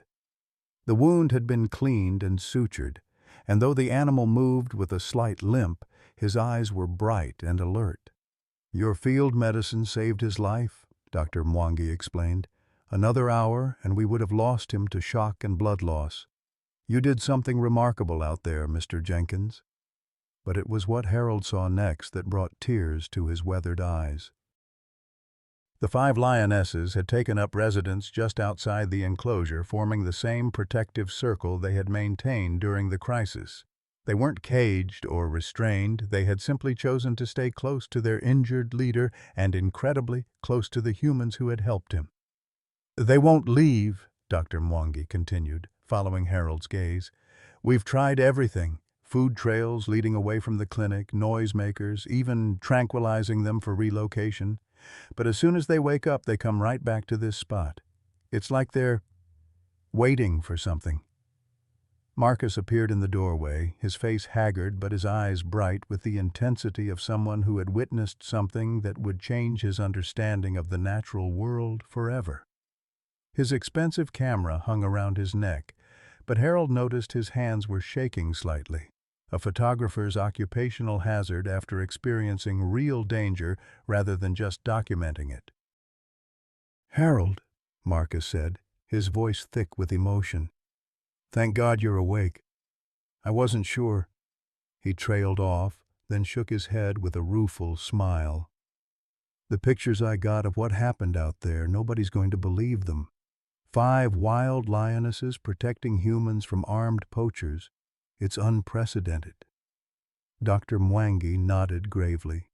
The wound had been cleaned and sutured, and though the animal moved with a slight limp, his eyes were bright and alert. "Your field medicine saved his life," Dr. Mwangi explained. "Another hour and we would have lost him to shock and blood loss. You did something remarkable out there, Mr. Jenkins." But it was what Harold saw next that brought tears to his weathered eyes. The 5 lionesses had taken up residence just outside the enclosure, forming the same protective circle they had maintained during the crisis. They weren't caged or restrained, they had simply chosen to stay close to their injured leader and, incredibly, close to the humans who had helped him. "They won't leave," Dr. Mwangi continued, following Harold's gaze. "We've tried everything. Food trails leading away from the clinic, noisemakers, even tranquilizing them for relocation. But as soon as they wake up, they come right back to this spot. It's like they're waiting for something." Marcus appeared in the doorway, his face haggard but his eyes bright with the intensity of someone who had witnessed something that would change his understanding of the natural world forever. His expensive camera hung around his neck, but Harold noticed his hands were shaking slightly, a photographer's occupational hazard after experiencing real danger rather than just documenting it. "Harold," Marcus said, his voice thick with emotion. "Thank God you're awake. I wasn't sure." He trailed off, then shook his head with a rueful smile. "The pictures I got of what happened out there, nobody's going to believe them. 5 wild lionesses protecting humans from armed poachers. It's unprecedented." Dr. Mwangi nodded gravely.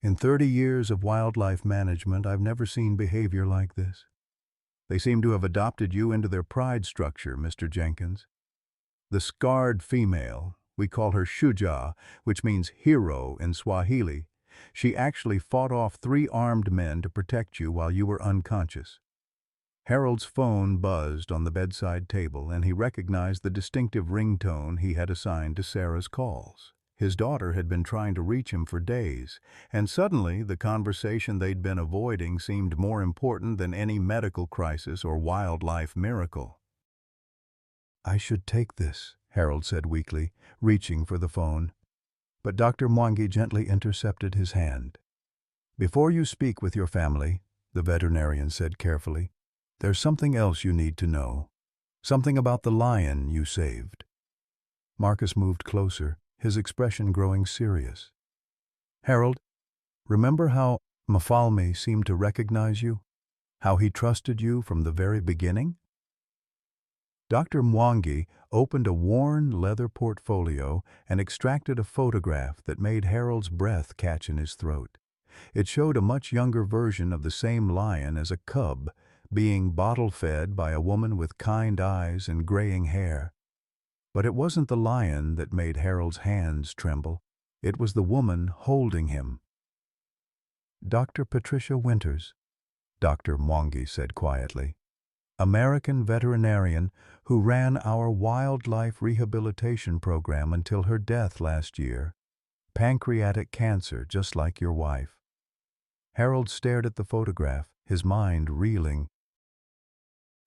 "In 30 years of wildlife management, I've never seen behavior like this. They seem to have adopted you into their pride structure, Mr. Jenkins. The scarred female, we call her Shujaa, which means hero in Swahili. She actually fought off 3 armed men to protect you while you were unconscious." Harold's phone buzzed on the bedside table, and he recognized the distinctive ringtone he had assigned to Sarah's calls. His daughter had been trying to reach him for days, and suddenly the conversation they'd been avoiding seemed more important than any medical crisis or wildlife miracle. "I should take this," Harold said weakly, reaching for the phone. But Dr. Mwangi gently intercepted his hand. "Before you speak with your family," the veterinarian said carefully, "there's something else you need to know. Something about the lion you saved." Marcus moved closer, his expression growing serious. "Harold, remember how Mfalme seemed to recognize you? How he trusted you from the very beginning?" Dr. Mwangi opened a worn leather portfolio and extracted a photograph that made Harold's breath catch in his throat. It showed a much younger version of the same lion as a cub, being bottle-fed by a woman with kind eyes and graying hair. But it wasn't the lion that made Harold's hands tremble. It was the woman holding him. "Dr. Patricia Winters," Dr. Mwangi said quietly. "American veterinarian who ran our wildlife rehabilitation program until her death last year. Pancreatic cancer, just like your wife." Harold stared at the photograph, his mind reeling.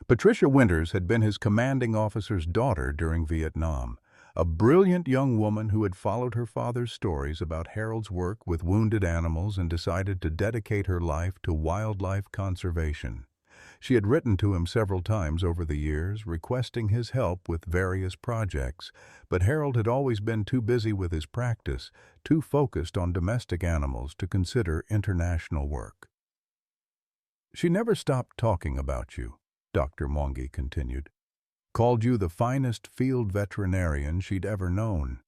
Patricia Winters had been his commanding officer's daughter during Vietnam, a brilliant young woman who had followed her father's stories about Harold's work with wounded animals and decided to dedicate her life to wildlife conservation. She had written to him several times over the years, requesting his help with various projects, but Harold had always been too busy with his practice, too focused on domestic animals to consider international work. "She never stopped talking about you," Dr. Mwangi continued. "Called you the finest field veterinarian she'd ever known.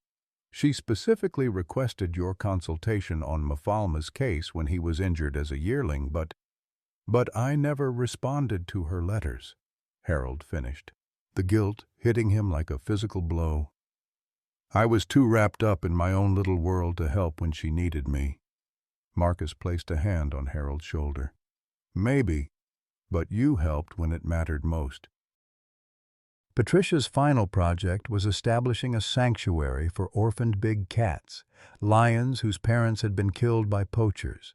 She specifically requested your consultation on Mafalma's case when he was injured as a yearling, but I never responded to her letters," Harold finished, the guilt hitting him like a physical blow. "I was too wrapped up in my own little world to help when she needed me." Marcus placed a hand on Harold's shoulder. "Maybe, but you helped when it mattered most." Patricia's final project was establishing a sanctuary for orphaned big cats, lions whose parents had been killed by poachers.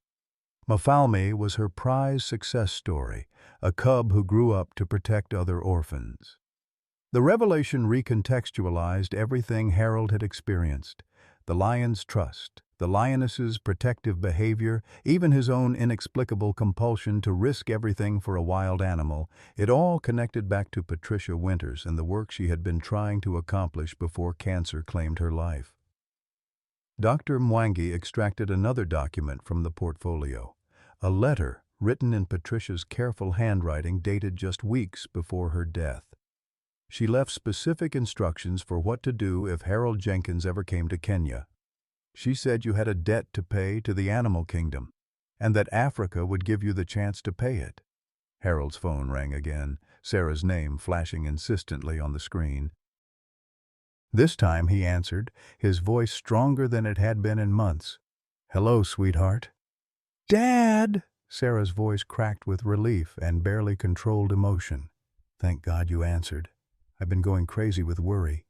Mafalme was her prize success story, a cub who grew up to protect other orphans. The revelation recontextualized everything Harold had experienced: the lion's trust, the lioness's protective behavior, even his own inexplicable compulsion to risk everything for a wild animal. It all connected back to Patricia Winters and the work she had been trying to accomplish before cancer claimed her life. Dr. Mwangi extracted another document from the portfolio, a letter written in Patricia's careful handwriting dated just weeks before her death. She left specific instructions for what to do if Harold Jenkins ever came to Kenya. She said you had a debt to pay to the animal kingdom, and that Africa would give you the chance to pay it. Harold's phone rang again, Sarah's name flashing insistently on the screen. This time he answered, his voice stronger than it had been in months. "Hello, sweetheart." "Dad!" Sarah's voice cracked with relief and barely controlled emotion. "Thank God you answered. I've been going crazy with worry.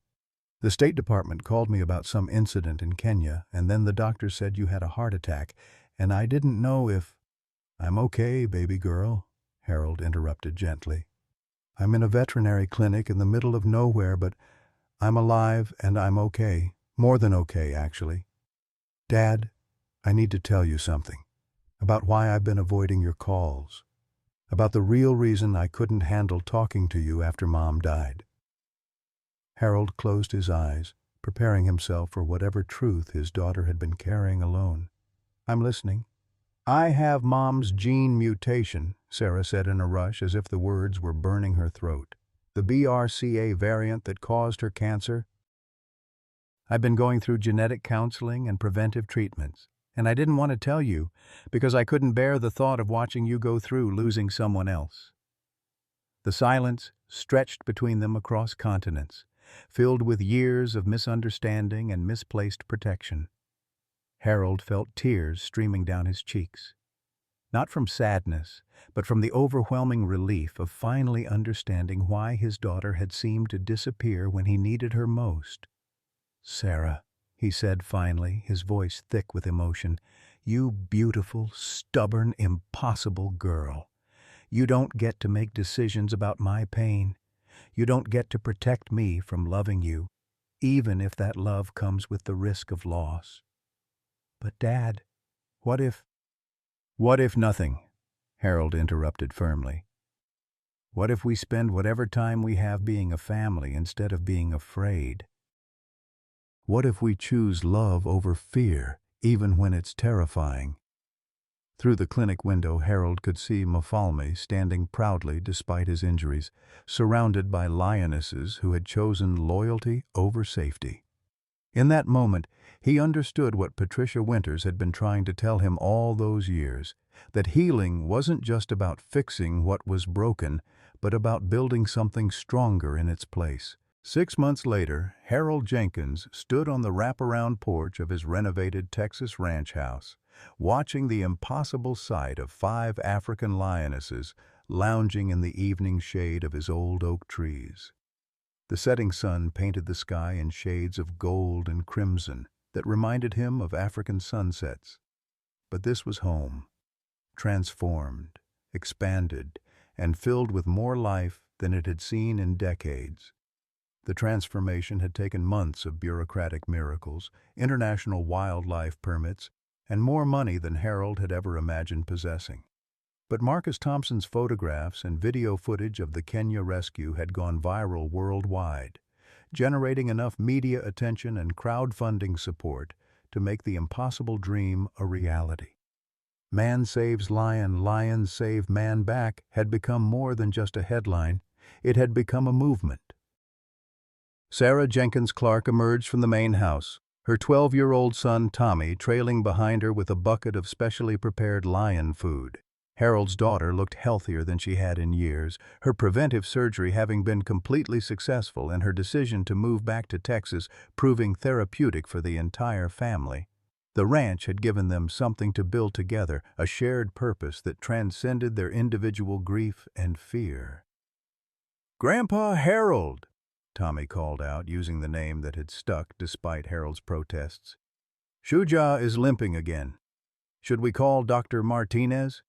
The State Department called me about some incident in Kenya, and then the doctor said you had a heart attack, and I didn't know if—" "I'm okay, baby girl," Harold interrupted gently. "I'm in a veterinary clinic in the middle of nowhere, but I'm alive and I'm okay. More than okay, actually. Dad, I need to tell you something. About why I've been avoiding your calls. About the real reason I couldn't handle talking to you after Mom died." Harold closed his eyes, preparing himself for whatever truth his daughter had been carrying alone. "I'm listening." "I have Mom's gene mutation," Sarah said in a rush, as if the words were burning her throat. "The BRCA variant that caused her cancer. I've been going through genetic counseling and preventive treatments, and I didn't want to tell you because I couldn't bear the thought of watching you go through losing someone else." The silence stretched between them across continents, filled with years of misunderstanding and misplaced protection. Harold felt tears streaming down his cheeks. Not from sadness, but from the overwhelming relief of finally understanding why his daughter had seemed to disappear when he needed her most. "Sarah," he said finally, his voice thick with emotion, "you beautiful, stubborn, impossible girl. You don't get to make decisions about my pain. You don't get to protect me from loving you, even if that love comes with the risk of loss." "But Dad, what if—" "What if nothing?" Harold interrupted firmly. "What if we spend whatever time we have being a family instead of being afraid? What if we choose love over fear, even when it's terrifying?" Through the clinic window, Harold could see Mafalme standing proudly despite his injuries, surrounded by lionesses who had chosen loyalty over safety. In that moment, he understood what Patricia Winters had been trying to tell him all those years, that healing wasn't just about fixing what was broken, but about building something stronger in its place, 6 months later, Harold Jenkins stood on the wraparound porch of his renovated Texas ranch house, watching the impossible sight of 5 African lionesses lounging in the evening shade of his old oak trees. The setting sun painted the sky in shades of gold and crimson that reminded him of African sunsets. But this was home, transformed, expanded, and filled with more life than it had seen in decades. The transformation had taken months of bureaucratic miracles, international wildlife permits, and more money than Harold had ever imagined possessing. But Marcus Thompson's photographs and video footage of the Kenya rescue had gone viral worldwide, generating enough media attention and crowdfunding support to make the impossible dream a reality. Man saves lion, lions save man back had become more than just a headline. It had become a movement. Sarah Jenkins Clark emerged from the main house, her 12-year-old son Tommy trailing behind her with a bucket of specially prepared lion food. Harold's daughter looked healthier than she had in years, her preventive surgery having been completely successful and her decision to move back to Texas proving therapeutic for the entire family. The ranch had given them something to build together, a shared purpose that transcended their individual grief and fear. "Grandpa Harold!" Tommy called out, using the name that had stuck despite Harold's protests. "Shuja is limping again. Should we call Dr. Martinez?"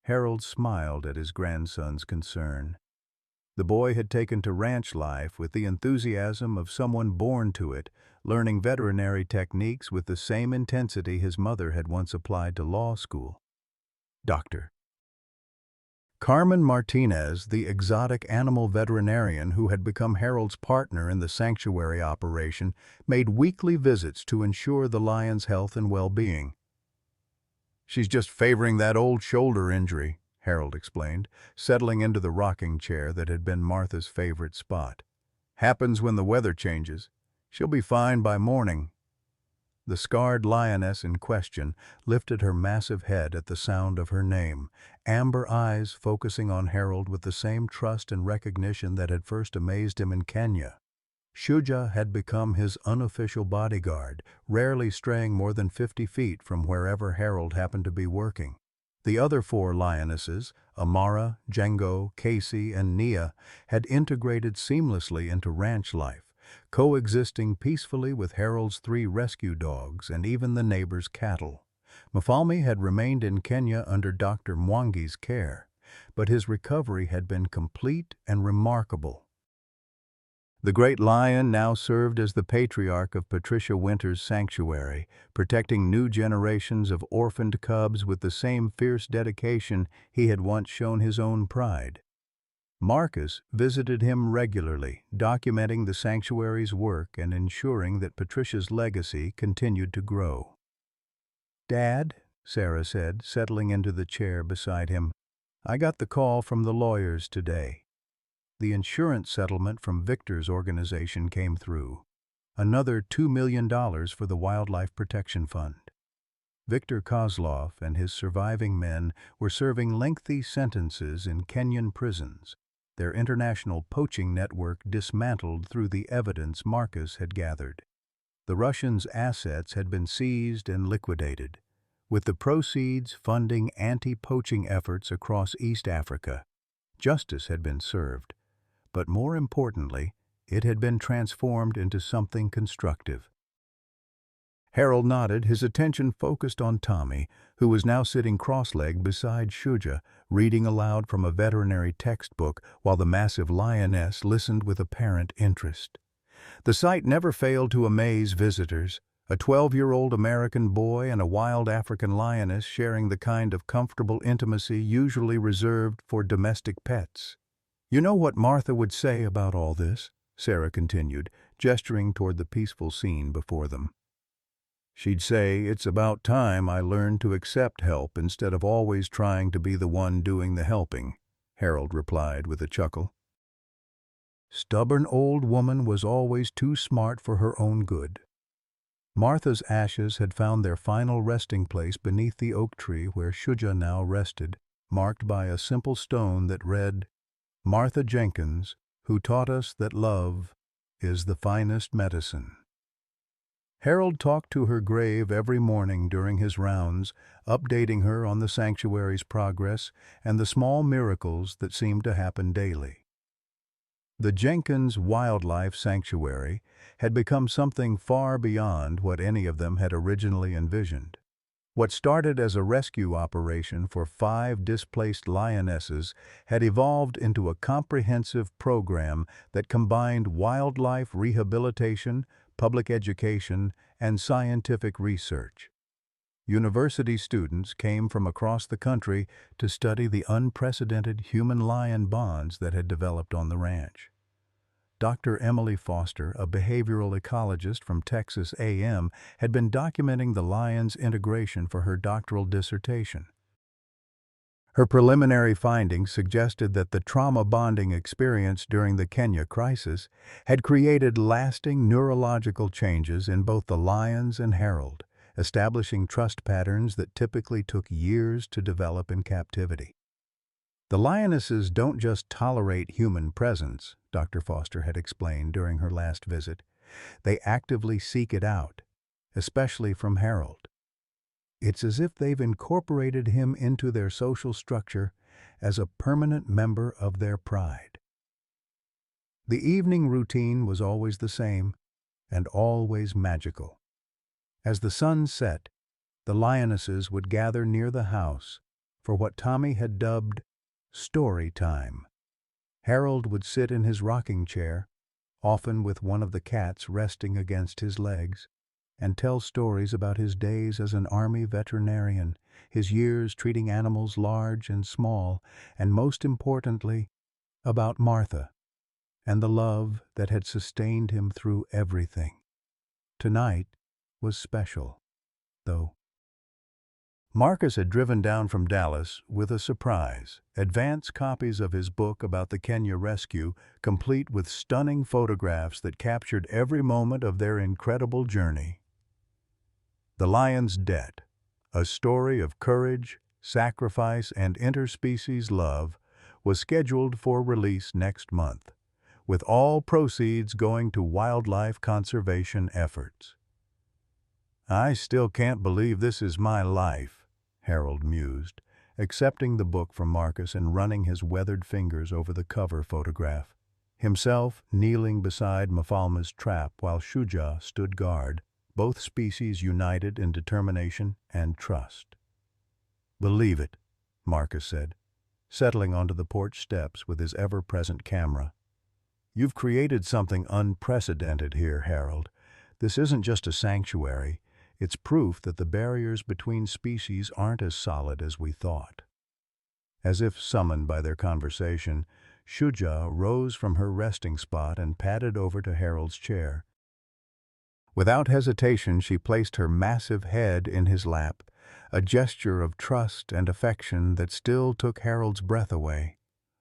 Harold smiled at his grandson's concern. The boy had taken to ranch life with the enthusiasm of someone born to it, learning veterinary techniques with the same intensity his mother had once applied to law school. Doctor Carmen Martinez, the exotic animal veterinarian who had become Harold's partner in the sanctuary operation, made weekly visits to ensure the lion's health and well-being. "She's just favoring that old shoulder injury," Harold explained, settling into the rocking chair that had been Martha's favorite spot. "Happens when the weather changes. She'll be fine by morning." The scarred lioness in question lifted her massive head at the sound of her name, amber eyes focusing on Harold with the same trust and recognition that had first amazed him in Kenya. Shuja had become his unofficial bodyguard, rarely straying more than 50 feet from wherever Harold happened to be working. The other 4 lionesses, Amara, Django, Casey, and Nia, had integrated seamlessly into ranch life, coexisting peacefully with Harold's 3 rescue dogs and even the neighbors' cattle. Mfalme had remained in Kenya under Dr. Mwangi's care, but his recovery had been complete and remarkable. The great lion now served as the patriarch of Patricia Winter's sanctuary, protecting new generations of orphaned cubs with the same fierce dedication he had once shown his own pride. Marcus visited him regularly, documenting the sanctuary's work and ensuring that Patricia's legacy continued to grow. "Dad," Sarah said, settling into the chair beside him, "I got the call from the lawyers today. The insurance settlement from Victor's organization came through. Another $2 million for the Wildlife Protection Fund." Victor Kozlov and his surviving men were serving lengthy sentences in Kenyan prisons, their international poaching network dismantled through the evidence Marcus had gathered. The Russians' assets had been seized and liquidated, with the proceeds funding anti-poaching efforts across East Africa. Justice had been served, but more importantly, it had been transformed into something constructive. Harold nodded, his attention focused on Tommy, who was now sitting cross-legged beside Shuja, reading aloud from a veterinary textbook while the massive lioness listened with apparent interest. The sight never failed to amaze visitors, a 12-year-old American boy and a wild African lioness sharing the kind of comfortable intimacy usually reserved for domestic pets. "You know what Martha would say about all this?" Sarah continued, gesturing toward the peaceful scene before them. "She'd say, it's about time I learned to accept help instead of always trying to be the one doing the helping," Harold replied with a chuckle. Stubborn old woman was always too smart for her own good. Martha's ashes had found their final resting place beneath the oak tree where Shuja now rested, marked by a simple stone that read, "Martha Jenkins, who taught us that love is the finest medicine. Harold talked to her grave every morning during his rounds, updating her on the sanctuary's progress and the small miracles that seemed to happen daily. The Jenkins Wildlife Sanctuary had become something far beyond what any of them had originally envisioned. What started as a rescue operation for 5 displaced lionesses had evolved into a comprehensive program that combined wildlife rehabilitation, public education, and scientific research. University students came from across the country to study the unprecedented human-lion bonds that had developed on the ranch. Dr. Emily Foster, a behavioral ecologist from Texas A&M, had been documenting the lions' integration for her doctoral dissertation. Her preliminary findings suggested that the trauma bonding experience during the Kenya crisis had created lasting neurological changes in both the lions and Harold, establishing trust patterns that typically took years to develop in captivity. The lionesses don't just tolerate human presence, Dr. Foster had explained during her last visit. They actively seek it out, especially from Harold. It's as if they've incorporated him into their social structure as a permanent member of their pride. The evening routine was always the same and always magical. As the sun set, the lionesses would gather near the house for what Tommy had dubbed story time. Harold would sit in his rocking chair, often with one of the cats resting against his legs, and tell stories about his days as an army veterinarian, his years treating animals large and small, and most importantly, about Martha and the love that had sustained him through everything. Tonight was special, though. Marcus had driven down from Dallas with a surprise, advance copies of his book about the Kenya rescue, complete with stunning photographs that captured every moment of their incredible journey. The Lion's Debt, a story of courage, sacrifice, and interspecies love, was scheduled for release next month, with all proceeds going to wildlife conservation efforts. "I still can't believe this is my life," Harold mused, accepting the book from Marcus and running his weathered fingers over the cover photograph. Himself kneeling beside Mafalma's trap while Shuja stood guard, both species united in determination and trust. "Believe it," Marcus said, settling onto the porch steps with his ever-present camera. "You've created something unprecedented here, Harold. This isn't just a sanctuary. It's proof that the barriers between species aren't as solid as we thought." As if summoned by their conversation, Shuja rose from her resting spot and padded over to Harold's chair. Without hesitation, she placed her massive head in his lap, a gesture of trust and affection that still took Harold's breath away.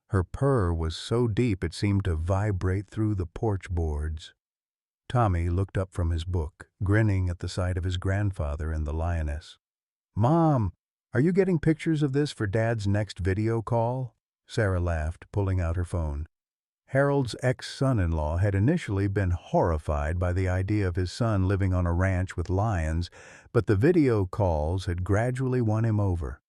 Her purr was so deep it seemed to vibrate through the porch boards. Tommy looked up from his book, grinning at the sight of his grandfather and the lioness. "Mom, are you getting pictures of this for Dad's next video call?" Sarah laughed, pulling out her phone. Harold's ex-son-in-law had initially been horrified by the idea of his son living on a ranch with lions, but the video calls had gradually won him over.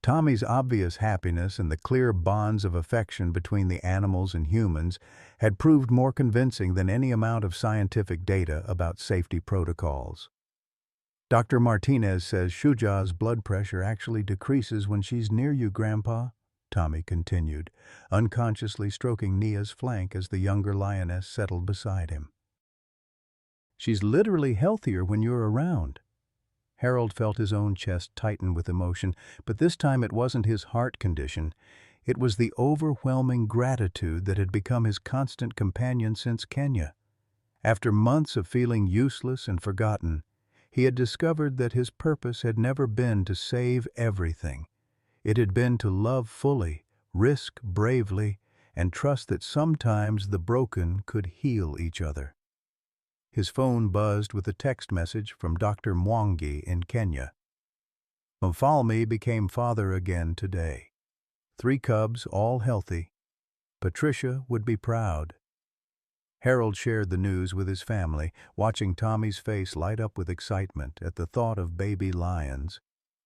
Tommy's obvious happiness and the clear bonds of affection between the animals and humans had proved more convincing than any amount of scientific data about safety protocols. "Dr. Martinez says Shuja's blood pressure actually decreases when she's near you, Grandpa," Tommy continued, unconsciously stroking Nia's flank as the younger lioness settled beside him. "She's literally healthier when you're around." Harold felt his own chest tighten with emotion, but this time it wasn't his heart condition. It was the overwhelming gratitude that had become his constant companion since Kenya. After months of feeling useless and forgotten, he had discovered that his purpose had never been to save everything. It had been to love fully, risk bravely, and trust that sometimes the broken could heal each other. His phone buzzed with a text message from Dr. Mwangi in Kenya. "Mfalme became father again today. 3 cubs, all healthy. Patricia would be proud." Harold shared the news with his family, watching Tommy's face light up with excitement at the thought of baby lions.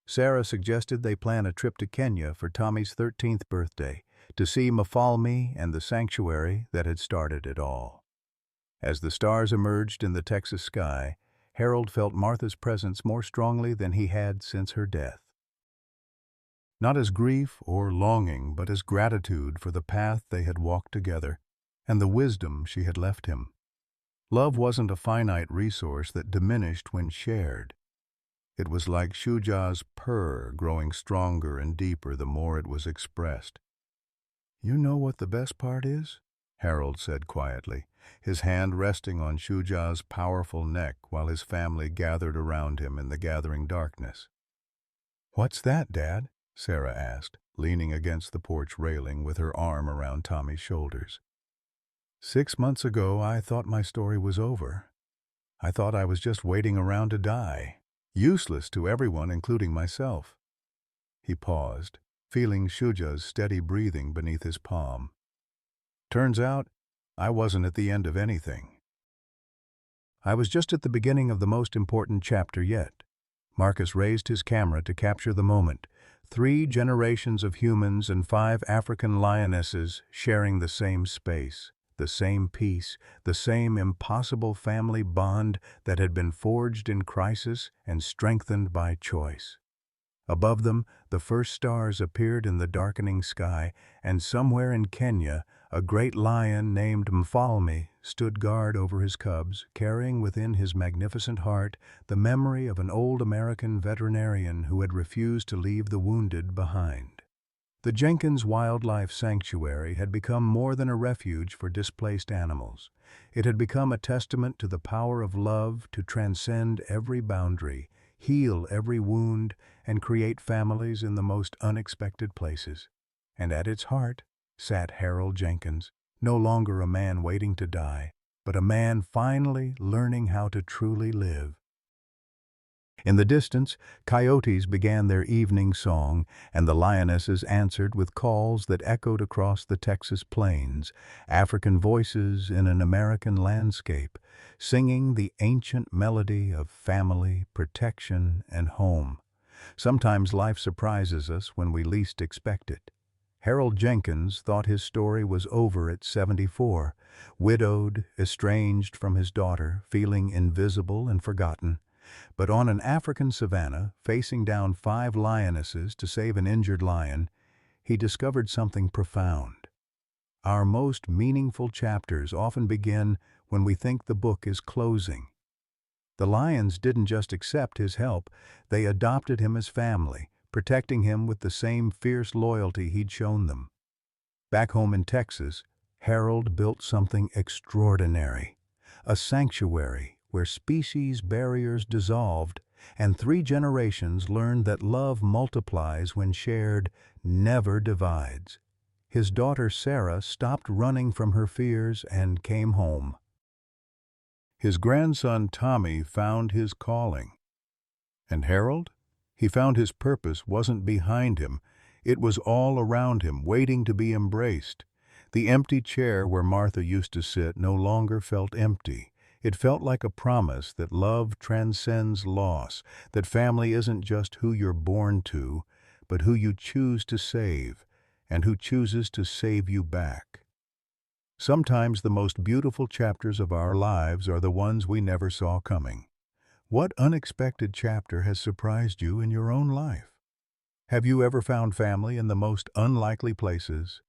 Sarah suggested they plan a trip to Kenya for Tommy's 13th birthday to see Mafalme and the sanctuary that had started it all. As the stars emerged in the Texas sky, Harold felt Martha's presence more strongly than he had since her death. Not as grief or longing, but as gratitude for the path they had walked together and the wisdom she had left him. Love wasn't a finite resource that diminished when shared. It was like Shuja's purr, growing stronger and deeper the more it was expressed. "You know what the best part is?" Harold said quietly, his hand resting on Shuja's powerful neck while his family gathered around him in the gathering darkness. "What's that, Dad?" Sarah asked, leaning against the porch railing with her arm around Tommy's shoulders. "6 months ago, I thought my story was over. I thought I was just waiting around to die, useless to everyone, including myself." He paused, feeling Shuja's steady breathing beneath his palm. "Turns out, I wasn't at the end of anything. I was just at the beginning of the most important chapter yet." Marcus raised his camera to capture the moment. 3 generations of humans and 5 African lionesses sharing the same space, the same peace, the same impossible family bond that had been forged in crisis and strengthened by choice. Above them, the first stars appeared in the darkening sky, and somewhere in Kenya, a great lion named Mfalme stood guard over his cubs, carrying within his magnificent heart the memory of an old American veterinarian who had refused to leave the wounded behind. The Jenkins Wildlife Sanctuary had become more than a refuge for displaced animals. It had become a testament to the power of love to transcend every boundary, heal every wound, and create families in the most unexpected places. And at its heart sat Harold Jenkins, no longer a man waiting to die, but a man finally learning how to truly live. In the distance, coyotes began their evening song, and the lionesses answered with calls that echoed across the Texas plains, African voices in an American landscape, singing the ancient melody of family, protection, and home. Sometimes life surprises us when we least expect it. Harold Jenkins thought his story was over at 74, widowed, estranged from his daughter, feeling invisible and forgotten. But on an African savanna, facing down 5 lionesses to save an injured lion, he discovered something profound. Our most meaningful chapters often begin when we think the book is closing. The lions didn't just accept his help, they adopted him as family, protecting him with the same fierce loyalty he'd shown them. Back home in Texas, Harold built something extraordinary, a sanctuary where species barriers dissolved, and 3 generations learned that love multiplies when shared, never divides. His daughter Sarah stopped running from her fears and came home. His grandson Tommy found his calling. And Harold? He found his purpose wasn't behind him, it was all around him, waiting to be embraced. The empty chair where Martha used to sit no longer felt empty. It felt like a promise that love transcends loss, that family isn't just who you're born to, but who you choose to save, and who chooses to save you back. Sometimes the most beautiful chapters of our lives are the ones we never saw coming. What unexpected chapter has surprised you in your own life? Have you ever found family in the most unlikely places?